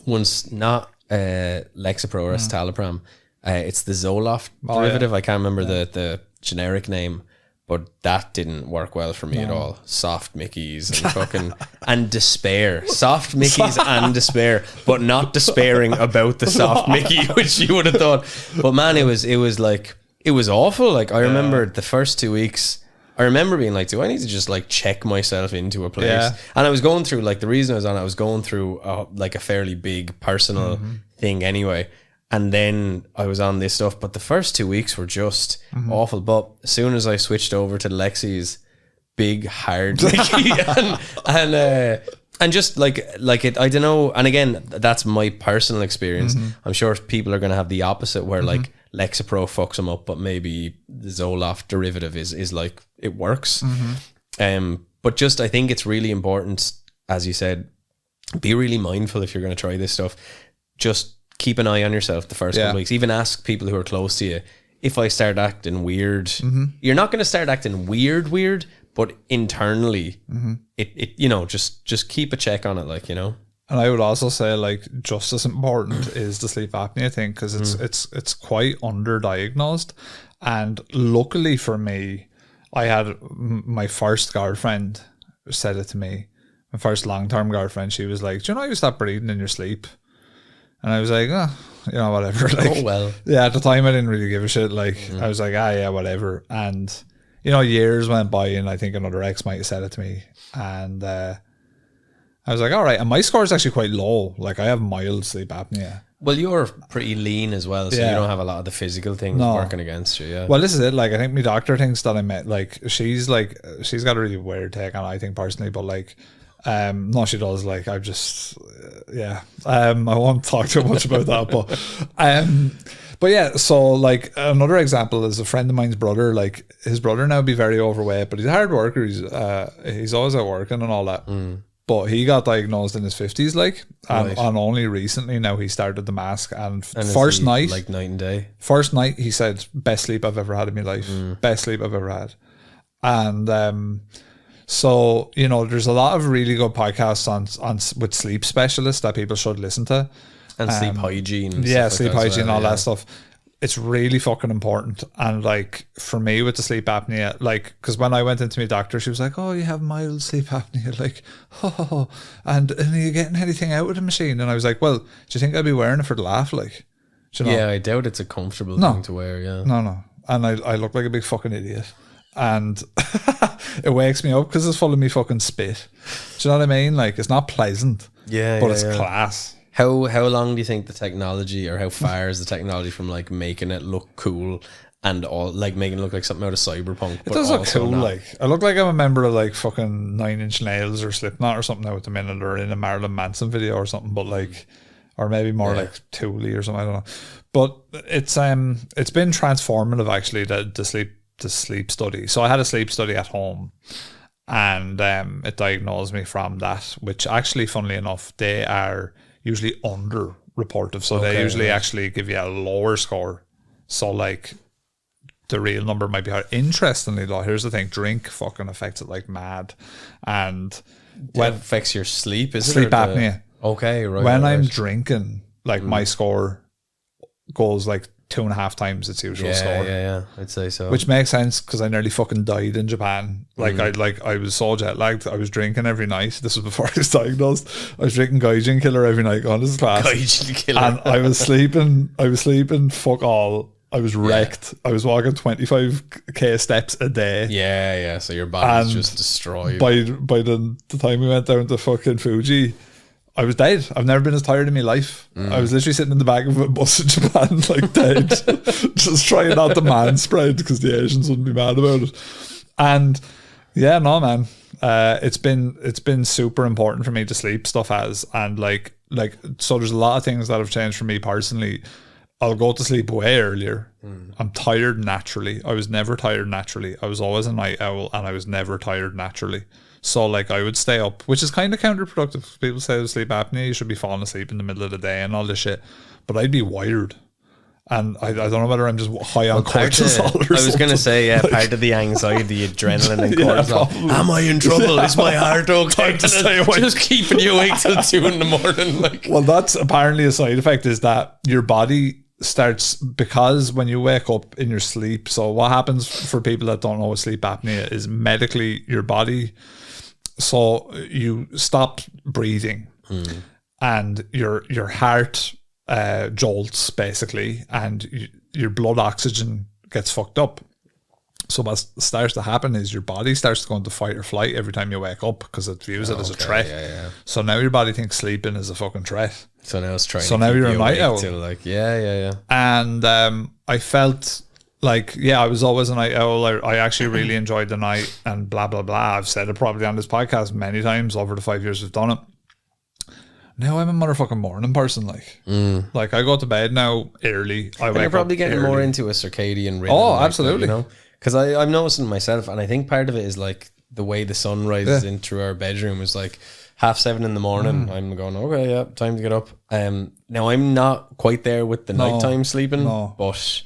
once, not Lexapro or escitalopram. It's the Zoloft derivative. I can't remember the generic name, but that didn't work well for me at all. Soft Mickeys and fucking and despair. Soft Mickeys and despair, but not despairing about the soft Mickey, which you would have thought. But man, it was like, it was awful. Like, I remember the first 2 weeks, I remember being like, do I need to just like check myself into a place? And I was going through, like, the reason I was on it, I was going through like a fairly big personal thing anyway. And then I was on this stuff, but the first 2 weeks were just awful. But as soon as I switched over to Lexi's big hard Mickey and just like it, I don't know. And again, that's my personal experience. I'm sure people are going to have the opposite, where like Lexapro fucks them up, but maybe the Zoloft derivative is like, it works. But just, I think it's really important, as you said, be really mindful if you're going to try this stuff. Just keep an eye on yourself the first couple of weeks. Even ask people who are close to you, if I start acting weird, you're not going to start acting weird, but internally, it you know, just keep a check on it, like, you know. And I would also say, like, just as important is the sleep apnea thing, because it's quite underdiagnosed. And luckily for me, I had my first girlfriend said it to me. My first long-term girlfriend, she was like, "Do you know you stop breathing in your sleep?" And I was like, "Oh, you know, whatever." Like, oh well. Yeah, at the time I didn't really give a shit. Like, I was like, yeah, whatever. And you know, years went by, and I think another ex might have said it to me, and I was like, all right. And my score is actually quite low. Like, I have mild sleep apnea. Well, you're pretty lean as well, so you don't have a lot of the physical things working against you. Yeah. Well, this is it. Like, I think my doctor thinks that I met, like, she's got a really weird take on it, I think, personally, but like, no, she does. Like, I just, I won't talk too much about that, but yeah. So, like, another example is a friend of mine's brother. Like, his brother now be very overweight, but he's a hard worker. He's always out working and all that. But he got diagnosed in his 50s, like, and only recently now he started the mask. And first night, like night and day. First night, he said, "Best sleep I've ever had in my life. Best sleep I've ever had." And so, you know, there's a lot of really good podcasts on with sleep specialists that people should listen to, and sleep hygiene. Sleep hygiene, and all that stuff. It's really fucking important. And like, for me with the sleep apnea, like, because when I went into my doctor, she was like, "Oh, you have mild sleep apnea," like, "Oh, and are you getting anything out of the machine?" And I was like, "Well, do you think I'd be wearing it for the laugh?" Like, do you know? Yeah, I doubt it's a comfortable thing to wear. Yeah, no, and I look like a big fucking idiot, and it wakes me up because it's full of me fucking spit. Do you know what I mean? Like, it's not pleasant, but it's class. How long do you think the technology, or how far is the technology from like making it look cool and all, like making it look like something out of Cyberpunk? It does look cool. Like, I look like I'm a member of like fucking 9 Inch Nails or Slipknot or something now at the minute, or in a Marilyn Manson video or something. But like, or maybe more like Thule or something. I don't know. But it's been transformative actually, the sleep study. So I had a sleep study at home, and it diagnosed me from that, which actually, funnily enough, they are usually under-reportive. So they usually actually give you a lower score. So like, the real number might be higher. Interestingly though, here's the thing, drink fucking affects it like mad. And when it affects your sleep, is sleep apnea. Okay, right. When I'm drinking, like my score goes like 2.5 times its usual score. Yeah, I'd say so. Which makes sense, because I nearly fucking died in Japan. Like, I was so jet lagged. I was drinking every night. This was before I was diagnosed. I was drinking Gaijin Killer every night going to this class. Gaijin Killer. And I was sleeping fuck all. I was wrecked. I was walking 25k steps a day. Yeah. So your body's just destroyed. By the time we went down to fucking Fuji, I was dead. I've never been as tired in my life. I was literally sitting in the back of a bus in Japan, like dead, just trying not to man spread because the Asians wouldn't be mad about it. And yeah, no, man, it's been super important for me to sleep stuff has, and like so there's a lot of things that have changed for me personally. I'll go to sleep way earlier. I'm tired naturally. I was never tired naturally. I was always a night owl, and I was never tired naturally. So like, I would stay up, which is kind of counterproductive. People say with sleep apnea, you should be falling asleep in the middle of the day and all this shit. But I'd be wired. And I don't know whether I'm just high on cortisol or something. I was going to say, part of the anxiety, the adrenaline and cortisol. Am I in trouble? Is my heart okay? Just keeping you awake till 2 a.m. Like. Well, that's apparently a side effect, is that your body starts, because when you wake up in your sleep, so what happens for people that don't know what sleep apnea is, medically, your body, so you stop breathing and your heart jolts basically, and your blood oxygen gets fucked up. So what starts to happen is your body starts to go into fight or flight every time you wake up, because it views it as a threat. So now your body thinks sleeping is a fucking threat. So now it's trying. So now you're a night owl. Like, yeah. And I felt like, I was always a night owl. I actually really enjoyed the night, and blah blah blah. I've said it probably on this podcast many times over the 5 years we've done it. Now I'm a motherfucking morning person. Like I go to bed now early. You're probably getting more into a circadian rhythm. Oh, absolutely. Because I'm noticing myself, and I think part of it is like the way the sun rises in through our bedroom is like 7:30 in the morning. I'm going, okay, yeah, time to get up. Now I'm not quite there with the nighttime sleeping, but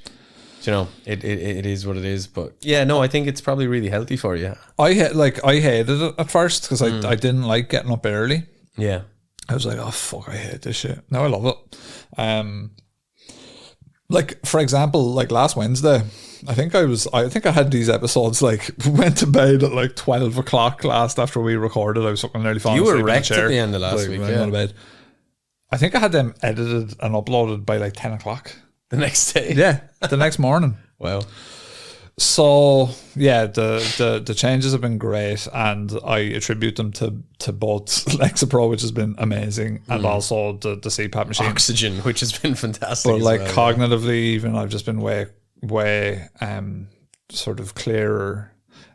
you know, it is what it is. But yeah, no, I think it's probably really healthy for you. I hated it at first because I didn't like getting up early. Yeah, I was like, oh fuck, I hate this shit. Now I love it. Like for example, like last Wednesday, I think I had these episodes like went to bed at like 12 o'clock last after we recorded. I was fucking nearly falling asleep. You were wrecked at the end of last week. Yeah. Bed. I think I had them edited and uploaded by like 10 o'clock. The next day? Yeah, the next morning. Wow. So yeah, the changes have been great, and I attribute them to both Lexapro, which has been amazing, and also the CPAP machine. Oxygen, which has been fantastic. But like cognitively, even I've just been way sort of clearer,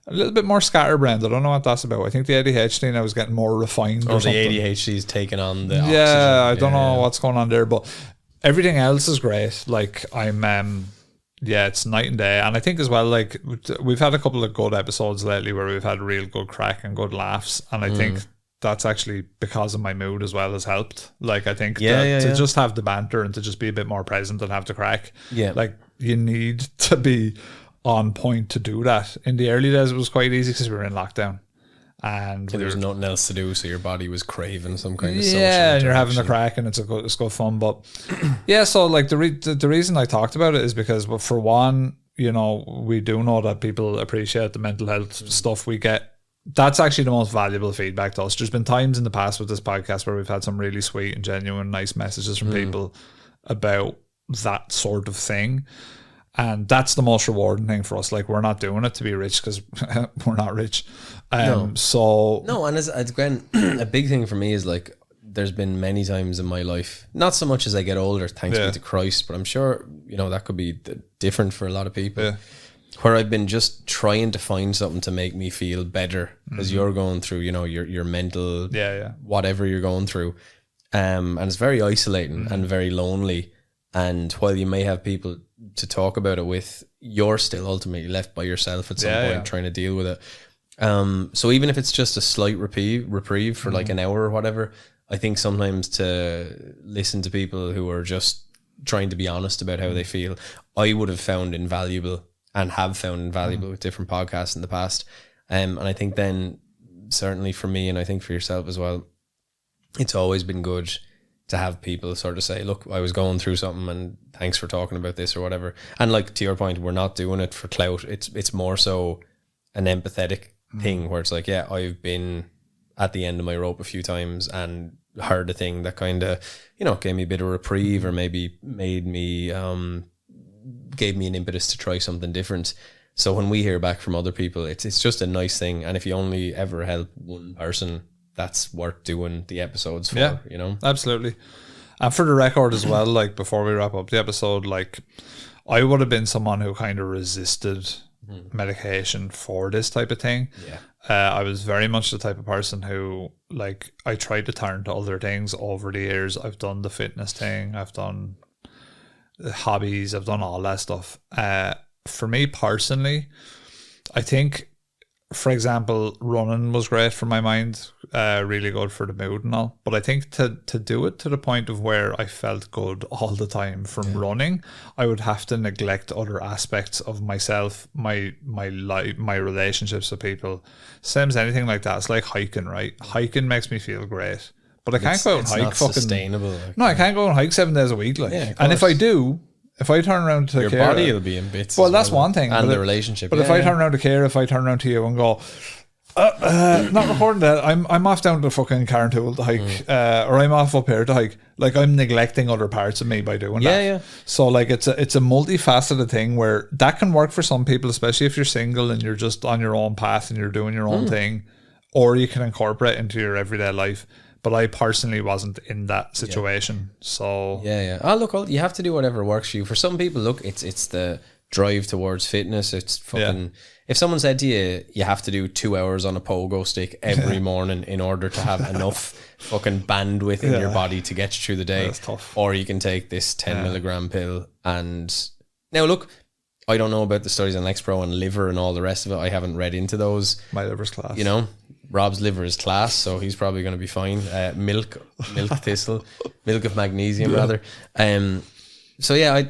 a little bit more scatterbrained. I don't know what that's about. I think the ADHD now is getting more refined. Or the ADHD is taking on the oxygen. Yeah, I don't know what's going on there, but everything else is great. Like I'm it's night and day. And I think as well, like we've had a couple of good episodes lately where we've had real good crack and good laughs, and I think that's actually because of my mood as well has helped. Like I think to just have the banter and to just be a bit more present and have the crack. Yeah, like you need to be on point to do that. In the early days it was quite easy because we were in lockdown and there was nothing else to do, so your body was craving some kind of social and you're having the crack and it's good fun. But yeah, so like the reason I talked about it is because, well, for one, you know, we do know that people appreciate the mental health stuff we get. That's actually the most valuable feedback to us. There's been times in the past with this podcast where we've had some really sweet and genuine nice messages from people about that sort of thing. And that's the most rewarding thing for us. Like, we're not doing it to be rich because we're not rich. So no, and as Gwen, a big thing for me is like, there's been many times in my life, not so much as I get older, thanks be to Christ, but I'm sure, you know, that could be different for a lot of people, where I've been just trying to find something to make me feel better as you're going through, you know, your mental, whatever you're going through. And it's very isolating and very lonely. And while you may have people to talk about it with, you're still ultimately left by yourself at some point trying to deal with it. So even if it's just a slight reprieve for like an hour or whatever, I think sometimes to listen to people who are just trying to be honest about how they feel, I would have found invaluable and have found invaluable with different podcasts in the past. And I think then certainly for me, and I think for yourself as well, it's always been good to have people sort of say, look, I was going through something and thanks for talking about this or whatever. And like, to your point, we're not doing it for clout. It's more so an empathetic thing where it's like, yeah, I've been at the end of my rope a few times and heard a thing that kind of, you know, gave me a bit of reprieve or maybe made me, gave me an impetus to try something different. So when we hear back from other people, it's just a nice thing. And if you only ever help one person, that's worth doing the episodes for, you know? Absolutely. And for the record as well, like before we wrap up the episode, like I would have been someone who kind of resisted medication for this type of thing. I was very much the type of person who, like, I tried to turn to other things over the years. I've done the fitness thing, I've done hobbies, I've done all that stuff. For me personally, I think, for example, running was great for my mind, really good for the mood and all. But I think to do it to the point of where I felt good all the time from running, I would have to neglect other aspects of myself, my life, my relationships with people. Same as anything like that. It's like hiking, right? Hiking makes me feel great, but I can't go and hike. Not sustainable. Like, no, I can't go and hike 7 days a week. Like, and if I do. If I turn around to your Kira, body will be in bits. Well, that's one thing. And the relationship. But if I turn around to Kira, if I turn around to you and go, not recording that, I'm off down to fucking Carntool to hike, or I'm off up here to hike. Like, I'm neglecting other parts of me by doing that. Yeah. So like, it's a multifaceted thing where that can work for some people, especially if you're single and you're just on your own path and you're doing your own thing, or you can incorporate into your everyday life. But I personally wasn't in that situation. So Oh, look, you have to do whatever works for you. For some people, look, it's the drive towards fitness. It's fucking. If someone said to you, you have to do 2 hours on a pogo stick every morning in order to have enough fucking bandwidth in your body to get you through the day, that's tough. Or you can take this 10 milligram pill. And now, look, I don't know about the studies on Lexapro and liver and all the rest of it. I haven't read into those. My liver's class. You know, Rob's liver is class, so he's probably going to be fine. Milk thistle, milk of magnesium rather. So yeah,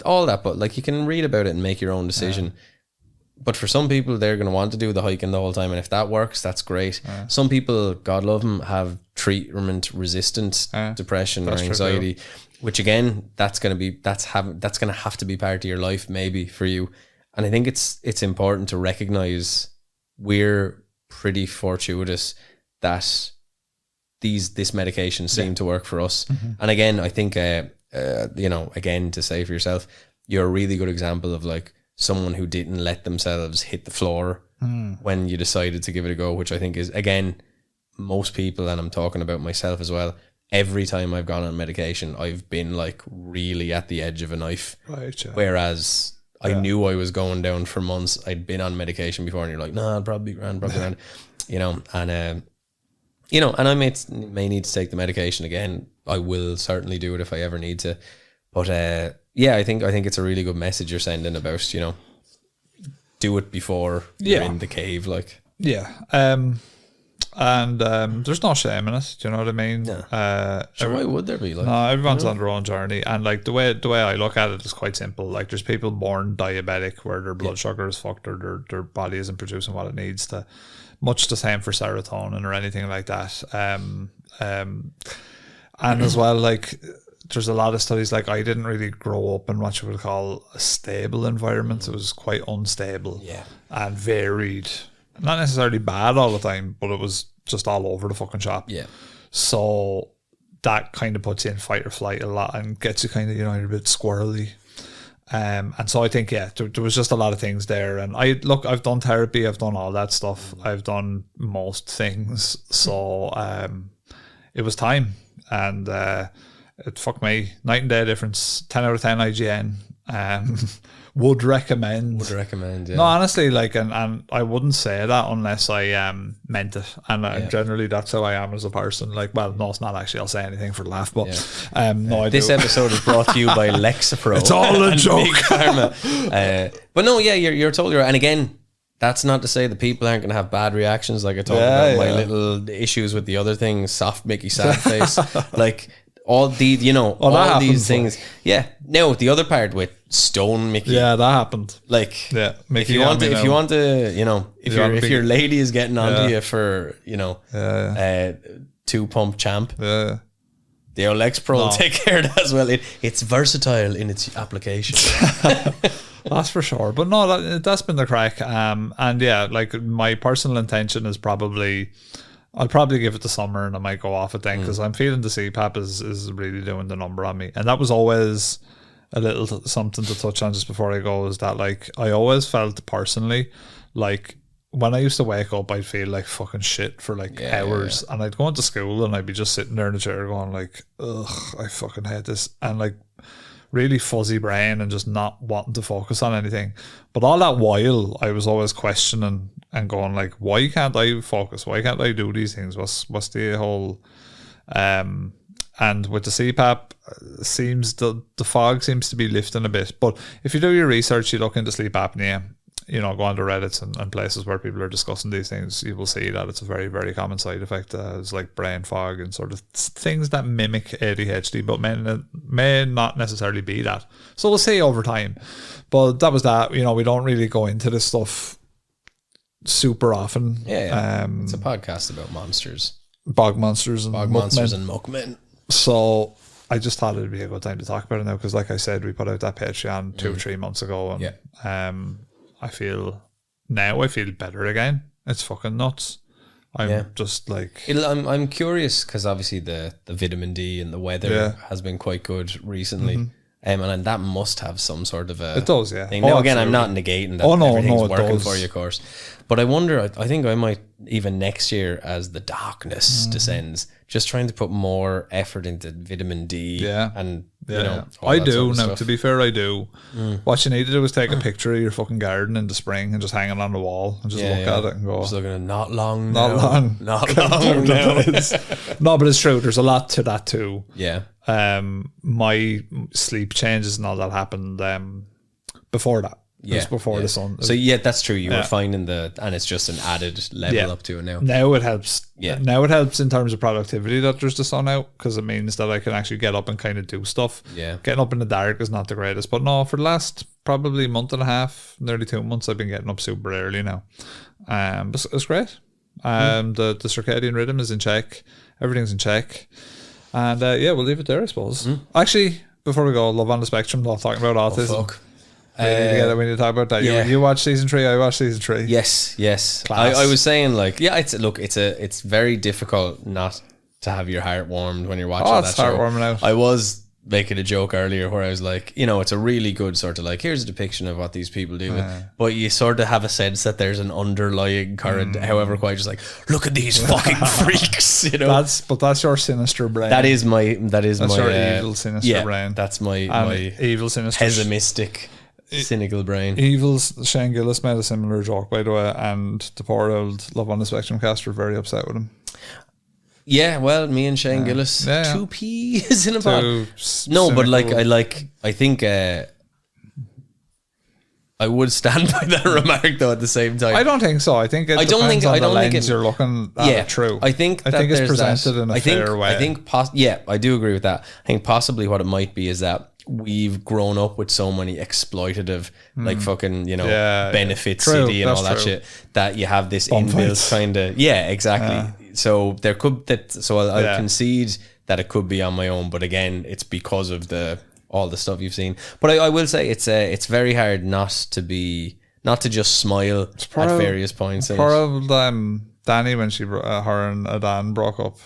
all that, but like you can read about it and make your own decision. Yeah. But for some people, they're going to want to do the hiking the whole time, and if that works, that's great. Some people, God love them, have treatment-resistant depression or anxiety, which again, that's going to have to be part of your life, maybe for you. And I think it's important to recognize we're pretty fortuitous that this medication seem to work for us. And again, I think again, to say for yourself, you're a really good example of like someone who didn't let themselves hit the floor when you decided to give it a go, which I think is, again, most people, and I'm talking about myself as well, every time I've gone on medication, I've been like really at the edge of a knife. Right. Yeah. Whereas I knew I was going down for months. I'd been on medication before, and you're like, no, I'll probably be grand, and and I may need to take the medication again. I will certainly do it if I ever need to. But I think it's a really good message you're sending about, do it before you're in the cave, like. Yeah. There's no shame in it. Do you know what I mean? No. Sure, why would there be? Like, no, everyone's on their own journey, and like the way I look at it is quite simple. Like there's people born diabetic where their blood sugar is fucked or their body isn't producing what it needs to. Much the same for serotonin or anything like that. And as well, like there's a lot of studies. Like I didn't really grow up in what you would call a stable environment. It was quite unstable, and varied. Not necessarily bad all the time, but it was just all over the fucking shop. Yeah. So that kind of puts you in fight or flight a lot and gets you kind of, you're a bit squirrely. And so I think, there was just a lot of things there. And I've done therapy, I've done all that stuff. I've done most things. So it was time. And it fucked me. Night and day difference. 10 out of 10 IGN. Would recommend. Yeah. No, honestly, like, and I wouldn't say that unless I meant it. And generally, that's how I am as a person. Like, well, no, it's not actually. I'll say anything for the laugh, but no, I do. This episode is brought to you by Lexapro. It's all a joke. Big Pharma. But no, you're totally right. And again, that's not to say that people aren't going to have bad reactions. Like I talked about my little issues with the other things, soft Mickey sad face, like. All the, all these things. Yeah. No, the other part with Stone Mickey. Yeah, that happened. Like, Mickey, if you want to, if your lady is getting onto you for, 2-pump champ, the old Lexapro will take care of that as well. It's versatile in its application. That's for sure. But no, that's been the crack. And like my personal intention is I'll probably give it the summer and I might go off it then because I'm feeling the CPAP is really doing the number on me. And that was always a little something to touch on just before I go, is that like I always felt personally like when I used to wake up I'd feel like fucking shit for like hours and I'd go into school and I'd be just sitting there in the chair going like, ugh, I fucking hate this, and like really fuzzy brain and just not wanting to focus on anything. But all that while I was always questioning and going like, why can't I focus? Why can't I do these things? What's the whole and with the CPAP seems the fog seems to be lifting a bit. But if you do your research, you look into sleep apnea, go on to Reddit and places where people are discussing these things, you will see that it's a very, very common side effect. It's like brain fog and sort of things that mimic ADHD, but may not necessarily be that. So we'll see over time. But that was that. We don't really go into this stuff super often. It's a podcast about monsters. Bog monsters and muckmen. So I just thought it'd be a good time to talk about it now because like I said, we put out that Patreon 2 or 3 months ago and I feel better again. It's fucking nuts. I'm just like... I'm curious because obviously the vitamin D and the weather has been quite good recently. And that must have some sort of a... It does, yeah. thing. Now, again, I'm not negating that everything's working for you, of course. But I wonder, I think I might, even next year, as the darkness descends, just trying to put more effort into vitamin D. And, I do. Now, to be fair, I do. What you need to do is take a picture of your fucking garden in the spring and just hang it on the wall and just look at it and go... Just looking at not long now. Not long now. No, but it's true. There's a lot to that too. Yeah. My sleep changes and all that happened before that. just before the sun. So that's true. You were finding and it's just an added level up to it now. Now it helps. Yeah. Now it helps in terms of productivity that there's the sun out, because it means that I can actually get up and kind of do stuff. Yeah. Getting up in the dark is not the greatest, but no, for the last probably month and a half, nearly 2 months, I've been getting up super early now. But it's great. The circadian rhythm is in check. Everything's in check. And we'll leave it there, I suppose. Actually, before we go, Love on the Spectrum, talking about autism. Oh, fuck. We need to talk about that. Yeah. You watched season 3. I watched season 3. Yes. I was saying, like, it's very difficult not to have your heart warmed when you're watching that show. Heartwarming out. I was making a joke earlier where I was like, it's a really good sort of like, here's a depiction of what these people do, but you sort of have a sense that there's an underlying current, however quite, just like, look at these fucking freaks, That's your sinister brain. That is my evil sinister brain. That's my evil sinister pessimistic cynical brain. Evil's Shane Gillis made a similar joke, by the way, and the poor old Love on the Spectrum cast were very upset with him. Yeah, well, me and Shane Gillis, 2 peas in a pod. No, but I think I would stand by that remark though. At the same time, I don't think so. I think it depends on the lens you're looking at it through. I think it's presented in a fair way. I think I do agree with that. I think possibly what it might be is that we've grown up with so many exploitative, like fucking, benefit city and all that shit, that you have this inbuilt kind of, exactly. So there could I'll concede that it could be on my own, but again, it's because of all the stuff you've seen. But I will say it's very hard not to just smile at various points. Poor old Danny, when her and Adan broke up.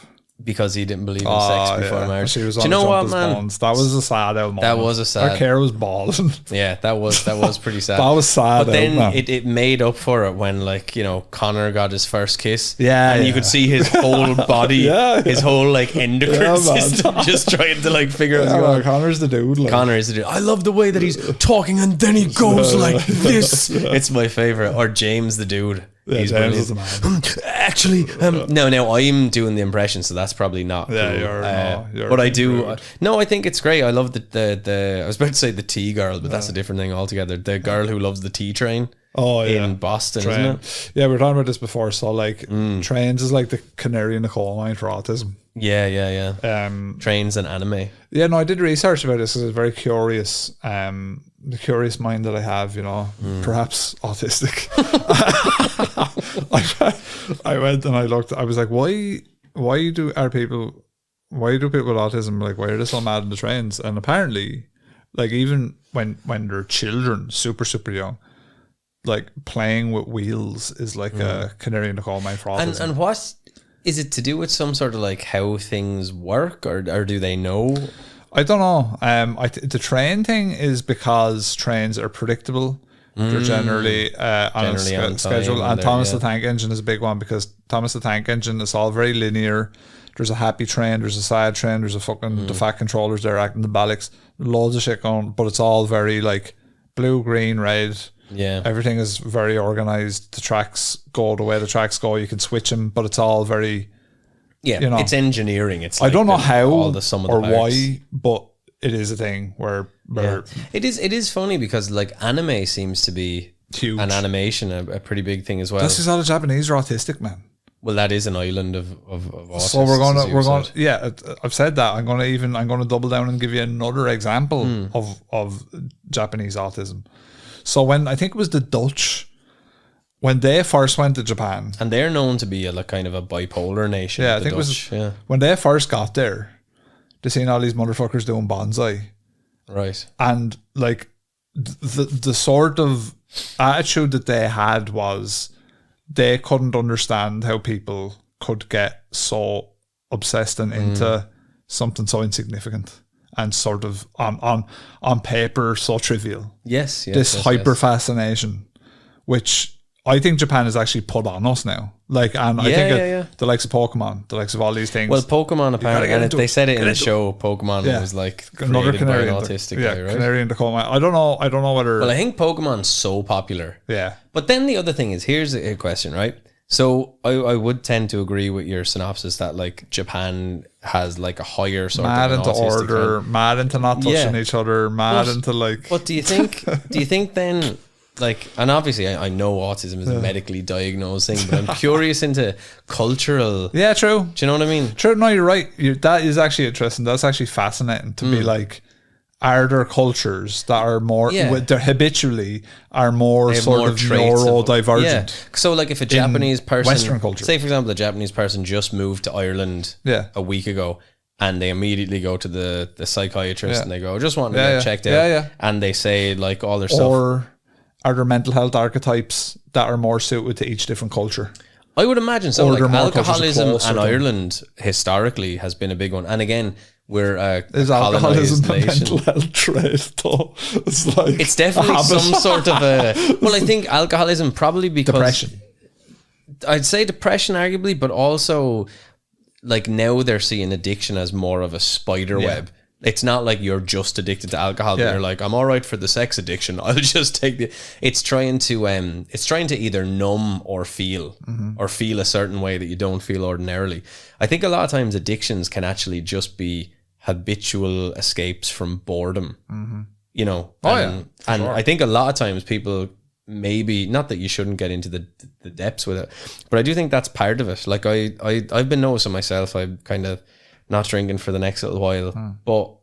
Because he didn't believe in sex before marriage. She was on what, man? Bones. That was a sad moment. That was a sad. Her care was bawling. Yeah, that was pretty sad. That was sad. But then it made up for it when, like, Connor got his first kiss. Yeah, and you could see his whole body, his whole like endocrine system just trying to like figure out. Well, Connor's the dude. Like. Connor is the dude. I love the way that he's talking and then he goes like this. It's my favorite. Or James the dude. Yeah, he's James is the man. Actually, no, I'm doing the impression, so that's probably not cool. You're but I do. I think it's great. I love the I was about to say the tea girl, but that's a different thing altogether. The girl who loves the tea train. In Boston, isn't it? Yeah, we were talking about this before. So like, trains is like the canary in the coal mine for autism. Yeah. Trains and anime. Yeah, no, I did research about this because I was very curious. The curious mind that I have, perhaps autistic. I went and I looked. I was like, why do people with autism, like, why are they so mad in the trains? And apparently, like, even when they're children, super young, like, playing with wheels is like a canary in the coal mine for autism. And what is it to do with some sort of like how things work, or do they know? I don't know. The train thing is because trains are predictable. They're generally on a schedule. And Thomas the Tank Engine is a big one, because Thomas the Tank Engine is all very linear. There's a happy train, there's a sad train, there's a fucking the fat controllers there acting the Ballocks. Loads of shit going, but it's all very like blue, green, red. Yeah. Everything is very organized. The tracks go the way the tracks go. You can switch them, but it's all very... Yeah, it's engineering. It's like I don't know how all the sum of or the parts. why, but it is a thing where it is funny, because like anime seems to be huge, and animation a pretty big thing as well. That's because all the Japanese are autistic, man. Well, that is an island of autism. So we're going. Yeah, I've said that. I'm going to double down and give you another example of Japanese autism. So when I think it was the Dutch. When they first went to Japan, and they're known to be a kind of a bipolar nation. Yeah, I think Dutch, it was when they first got there, they seen all these motherfuckers doing bonsai, right? And like the sort of attitude that they had was they couldn't understand how people could get so obsessed and into something so insignificant and sort of on paper so trivial. Yes, this hyper fascination, which I think Japan has actually put on us now. Like, and I think the likes of Pokemon, the likes of all these things. Well, Pokemon apparently, and they said it in the show. Pokemon was like another canary by an autistic guy, right? Canary in the coal mine. I don't know whether. Well, I think Pokemon's so popular. Yeah. But then the other thing is, here's a question, right? So I would tend to agree with your synopsis that like Japan has like a higher sort mad of into order, mad into not touching each other, mad into like. But do you think then? like, and obviously I know autism is a medically diagnosed thing, but I'm curious into cultural. Yeah, true. Do you know what I mean? True. No, you're right. That is actually interesting. That's actually fascinating to be like, are there cultures that are more, they're habitually are more sort more of neurodivergent? Yeah. So like if a Japanese person, Western culture, say for example, a Japanese person just moved to Ireland a week ago, and they immediately go to the psychiatrist and they go, just want to get checked out. And they say like all their stuff. Or are there mental health archetypes that are more suited to each different culture? I would imagine so. Or Like alcoholism closer and to- Ireland historically has been a big one. And again, we're Is colonized alcoholism a nation. mental health trait though? It's like It's definitely some sort of a. Well, I think alcoholism probably because depression. I'd say depression, arguably, but also like now they're seeing addiction as more of a spider web. It's not like you're just addicted to alcohol, but you're like, I'm all right for the sex addiction. I'll just take the. It's trying to either numb or feel, or feel a certain way that you don't feel ordinarily. I think a lot of times addictions can actually just be habitual escapes from boredom. You know, and I think a lot of times people, maybe not that you shouldn't get into the depths with it, but I do think that's part of it. Like I've been noticing myself, I'm kind of not drinking for the next little while, but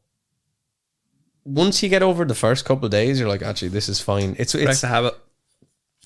once you get over the first couple of days, you're like, actually, this is fine. It's a habit.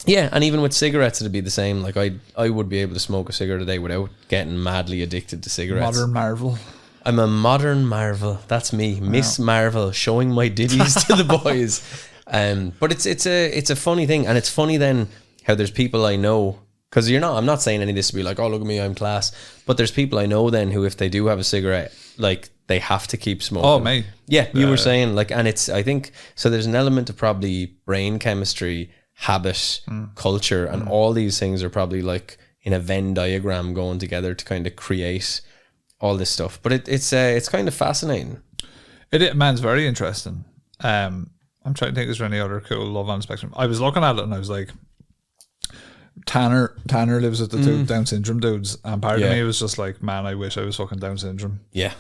Yeah, and even with cigarettes, it'd be the same. Like I would be able to smoke a cigarette a day without getting madly addicted to cigarettes. Modern marvel. I'm a modern Marvel. That's me, Miss Marvel, showing my ditties to the boys. But it's a funny thing, and it's funny then how there's people I know, because I'm not saying any of this to be like, oh look at me, I'm class, but there's people I know then who, if they do have a cigarette, like they have to keep smoking. Oh, mate. Yeah, you were saying like, and it's, I think so. There's an element of probably brain chemistry, habit, culture, and all these things are probably like in a Venn diagram going together to kind of create all this stuff. But it's kind of fascinating. Man's very interesting. I'm trying to think, is there any other cool love on the spectrum? I was looking at it and I was like, Tanner lives with the two Down syndrome dudes, and part of me was just like, man, I wish I was fucking Down syndrome. Yeah.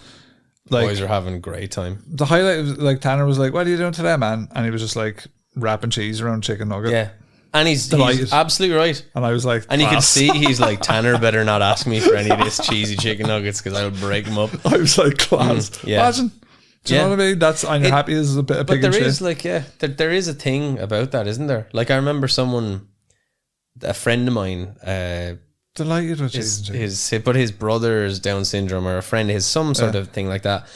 Like, boys are having a great time. The highlight was like, Tanner was like, what are you doing today, man? And he was just like wrapping cheese around chicken nugget. Yeah. And he's absolutely right. And I was like, and you could see he's like, Tanner better not ask me for any of this cheesy chicken nuggets because I would break them up. I was like, class. Imagine. Do you know what I mean? That's, I'm happy is a bit of pig and shit. But there is like, there is a thing about that, isn't there? Like I remember a friend of mine, delighted with cheese and but his brother's Down syndrome, or a friend of his, some sort of thing like that.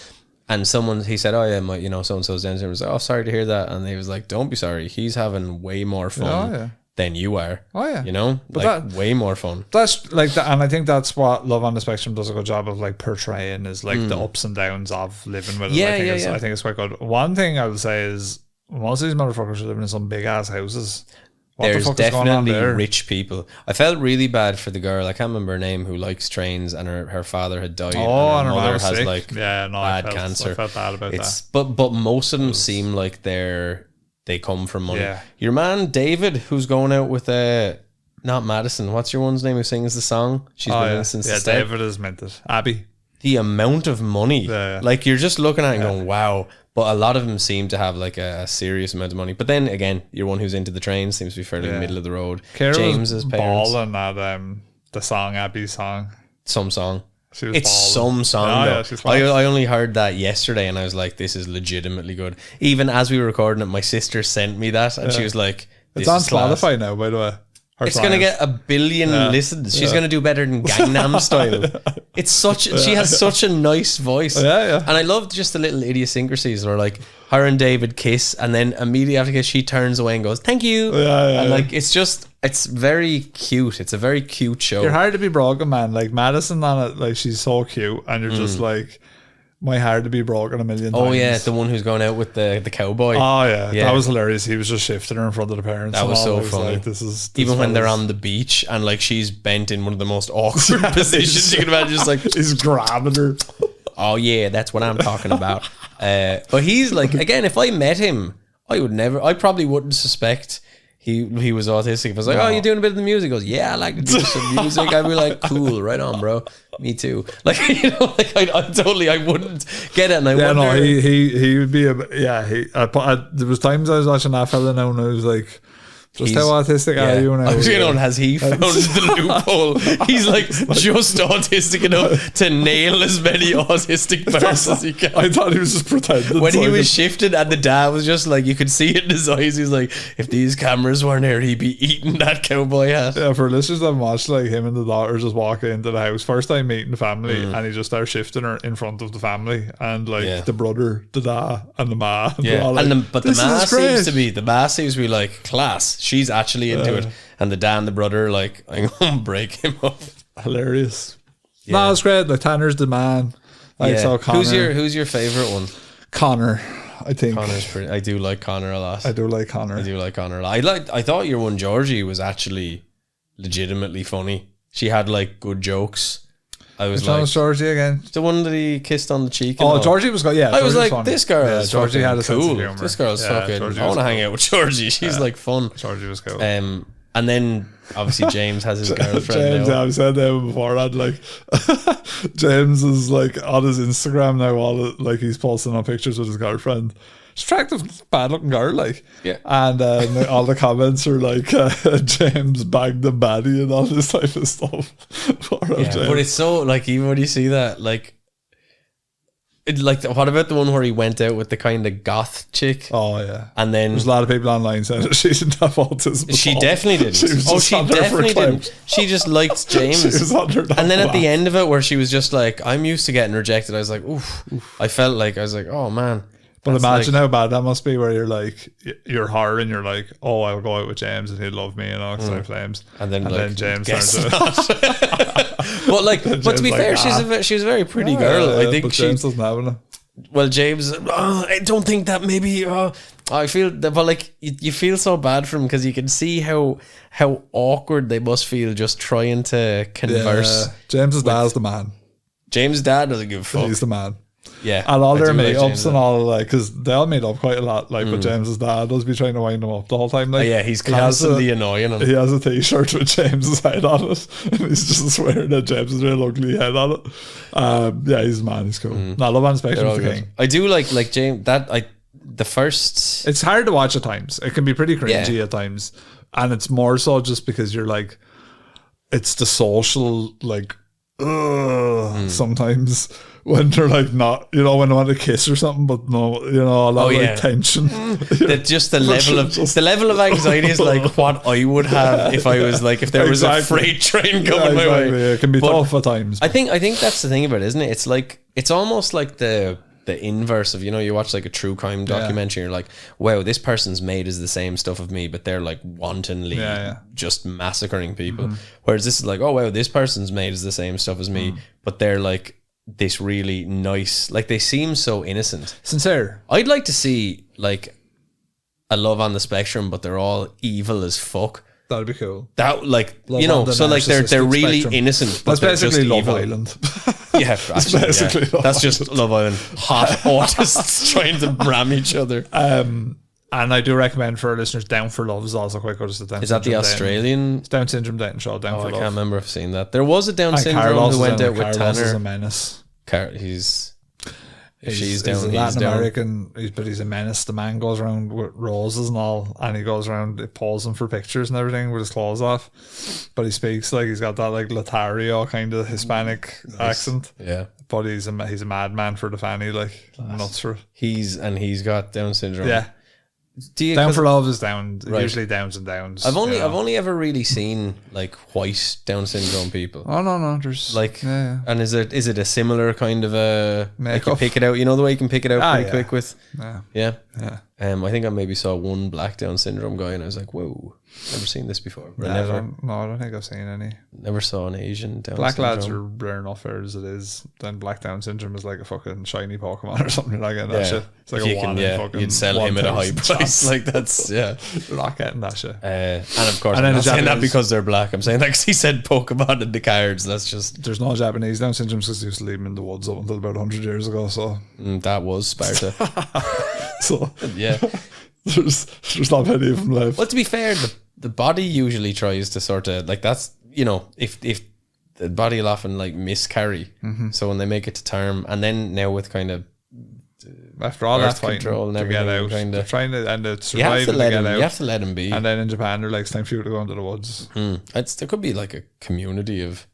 And he said, oh yeah, my, so-and-so's Down syndrome. I was like, oh, sorry to hear that. And he was like, don't be sorry. He's having way more fun than you are. Oh yeah. You know? But like way more fun. That's like that, and I think that's what Love on the Spectrum does a good job of like portraying, is like the ups and downs of living with it. I think it's quite good. One thing I would say is most of these motherfuckers are living in some big ass houses. There's definitely rich people. I felt really bad for the girl, I can't remember her name, who likes trains, and her father had died, and her mother has like bad cancer. I felt bad about that. But most of them seem like they come from money. Yeah. Your man David, who's going out with not Madison, what's your one's name who sings the song? She's been in since the start. David is meant it. Abby. The amount of money, like you're just looking at it and going, wow. But a lot of them seem to have like a serious amount of money. But then again, your one who's into the train seems to be fairly middle of the road. James's parents balling at the song, Abby's song. Some song. It's some song though. I only heard that yesterday and I was like, this is legitimately good. Even as we were recording it, my sister sent me that and she was like, it's on Spotify now, by the way. It's going to get 1 billion listens. She's going to do better than Gangnam Style. It's she has such a nice voice. And I love just the little idiosyncrasies where like her and David kiss, and then immediately after kiss, she turns away and goes, thank you. And like, it's very cute. It's a very cute show. You're hard to be broken, man. Like Madison on it, like she's so cute, and you're just like, my heart to be broken a million times. Oh yeah, the one who's going out with the cowboy. Oh yeah, that was hilarious. He was just shifting her in front of the parents. That was so funny. Like, this even when they're on the beach and like she's bent in one of the most awkward positions you can imagine, just like he's grabbing her. Oh yeah, that's what I'm talking about. But he's like, again, if I met him, I probably wouldn't suspect he was autistic. If I was like, oh, you doing a bit of the music? He goes, yeah, I like to do some music. I'd be like, cool, right on, bro. Me too. Like, like I wouldn't get it. And I wonder. No, he would be there was times I was watching that fella now and I was like, Just how autistic are you now? I was going on, has he found the loophole? He's like just autistic enough to nail as many autistic bars as he can. I thought he was just pretending. When he was shifted and the dad was just like, you could see it in his eyes. He's like, if these cameras weren't here, he'd be eating that cowboy hat. Yeah, for listeners that watched, like him and the daughter just walk into the house, first time meeting the family, and he just starts shifting her in front of the family, and like the brother, the dad, and the ma. But the ma seems to be like, class. She's actually into it, and the dad and the brother like, I'm gonna break him up. Hilarious. No, it's great. Like Tanner's the man. So Connor. Who's your favorite one? Connor, I think. Connor's pretty. I do like Connor a lot. I do like Connor. I thought your one Georgie was actually legitimately funny. She had like good jokes. I was like, was Georgie again? The one that he kissed on the cheek. Georgie was good. Yeah, I was like, funny. This girl is Georgie had a cool. sense of humor. This girl's fucking. I want to hang out with Georgie. She's like fun. Georgie was cool. And then obviously James has his girlfriend. James, now. I've said that before. I'd like James is like on his Instagram now. Like he's posting on pictures with his girlfriend. Attractive, bad looking girl, like, and all the comments are like James bagged the baddie and all this type of stuff. But it's so like, even when you see that, like, what about the one where he went out with the kind of goth chick? Oh yeah, and then there's a lot of people online saying that she didn't have autism. She definitely didn't. She definitely didn't. She just liked James. And then at the end of it, where she was just like, "I'm used to getting rejected," I was like, "Oof." I felt like I was like, "Oh man." But imagine how bad that must be, where you're like, you're her and you're like, oh, I'll go out with James and he'll love me and all that flames. And then James starts it. But to be fair, she was a very pretty girl. I think but James doesn't have it. Well, James, I don't think that maybe. I feel that, but like you feel so bad for him because you can see how awkward they must feel just trying to converse. Yeah. James's dad's the man. James' dad doesn't give a fuck. He's the man. Yeah, and all their meetups and all, like, because they all meet up quite a lot, like, but James's dad does be trying to wind them up the whole time, like. He's constantly annoying him. He has a t-shirt with James's head on it, and he's just swearing at James's real ugly head on it. He's a man, he's cool. I love Inspection for the King. I do like James, the first. It's hard to watch at times. It can be pretty cringy at times, and it's more so just because you're like, it's the social, like, sometimes when they're like not, when they want to kiss or something, but no, a lot of like tension. Just the level of anxiety is like what I would have if I was like, if there was a freight train coming my way. It can be tough at times. I think that's the thing about it, isn't it? It's like, it's almost like the inverse of, you watch like a true crime documentary and you're like, wow, this person's made is the same stuff of me, but they're like wantonly just massacring people. Whereas this is like, oh wow, this person's made is the same stuff as me, but they're like this really nice, like they seem so innocent, sincere. I'd like to see like a Love on the Spectrum, but they're all evil as fuck. That'd be cool. That, like, so like they're really innocent. That's basically Love Island. Yeah, actually, that's just Love Island. Hot autists trying to ram each other. And I do recommend for our listeners, Down for Love is also quite good. Is that the Australian Down syndrome dating show? Down for Love. I can't remember if I've seen that. There was a Down syndrome who went out with Tanner. Is a menace. He's Latin American, but he's a menace. The man goes around with roses and all, and he goes around, it pulls him for pictures and everything with his clothes off. But he speaks like he's got that like Latario kind of Hispanic accent. Yeah, but he's a madman for the fanny, like nuts for it. He's got Down syndrome. Yeah. Down for Love is down, usually Downs and Downs. I've only ever really seen like white Down syndrome people. Oh no, there's like, and is it a similar kind of a like you pick it out? You know the way you can pick it out pretty quick with. Yeah. I think I maybe saw one black Down syndrome guy, and I was like, whoa, never seen this before. I don't think I've seen any. Never saw an Asian Down black syndrome. Lads are rare enough as it is. Then black Down syndrome is like a fucking shiny Pokemon or something. You're not getting that shit. It's like you'd sell him at a high price. Like that's you're not getting that shit. And of course, I'm not saying that because they're black. I'm saying that because he said Pokemon in the cards. That's just, there's no Japanese Down syndrome because they used to leave them in the woods up until about 100 years ago. So that was Sparta. So yeah. There's not many of them left. Well, to be fair, the body usually tries to sort of like, that's, if the body will often like miscarry. So when they make it to term, and then now with kind of after all that fighting control and to get out. everything, They're trying to and it's You have surviving to let to get him. out. You have to let him be. And then in Japan, they're like, it's time for you to go into the woods. There could be like a community of.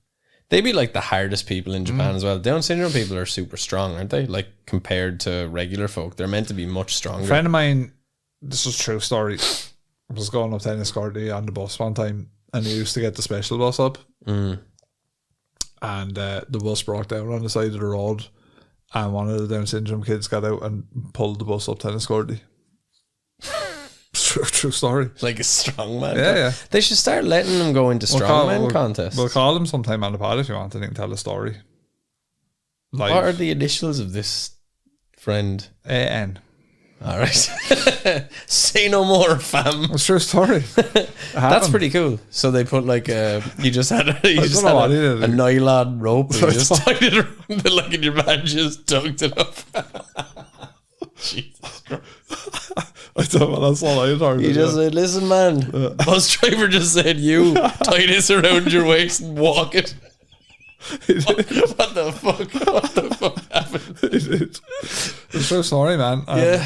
They'd be like the hardest people in Japan as well. Down syndrome people are super strong, aren't they? Like compared to regular folk, they're meant to be much stronger. A friend of mine, this is a true story, was going up Tenniscourt on the bus one time, and he used to get the special bus up, and the bus broke down on the side of the road, and one of the Down syndrome kids got out and pulled the bus up Tenniscourt. True story. Like a strongman. Yeah. They should start letting them go into strongman contests. We'll call him sometime on the pod if you want, and he can tell a story. What are the initials of this friend? AN. All right. Say no more, fam. It's a true story. That's pretty cool. So they put like you just had a nylon rope and you just tied it around the leg and your man just tugged it up. Jesus Christ. I don't know, that's all I heard. You just said, listen man, bus driver just said you tie this around your waist and walk it. What the fuck happened? It's so sorry, man.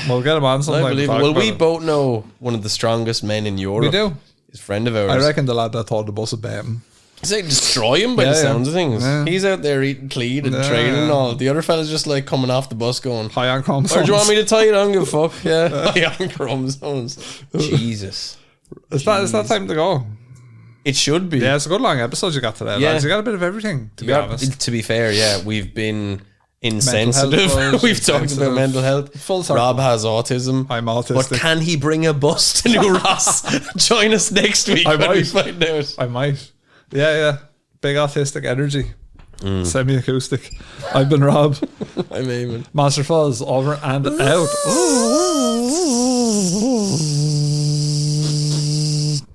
We'll get him on sometime. I believe it. Well, we both know one of the strongest men in Europe. We do. He's a friend of ours. I reckon the lad that thought the bus would bet him. He's like destroy him by the sounds of things. Yeah. He's out there eating clean and training and all. The other fella's just like coming off the bus going, high on chromosomes. Or do you want me to tie it on? Give a fuck. Yeah. High on chromosomes. Jesus. It's that time to go. It should be. Yeah, it's a good long episode you got today, lads. You got a bit of everything, to be honest. To be fair, yeah, we've been insensitive. We've talked about mental health. Full circle. Rob has autism. I'm autistic. But can he bring a bus to New Ross? Join us next week when we find out. I might. Yeah. Big autistic energy. Semi-acoustic. I've been Rob. I'm Eamon. Master Fuzz, over and out.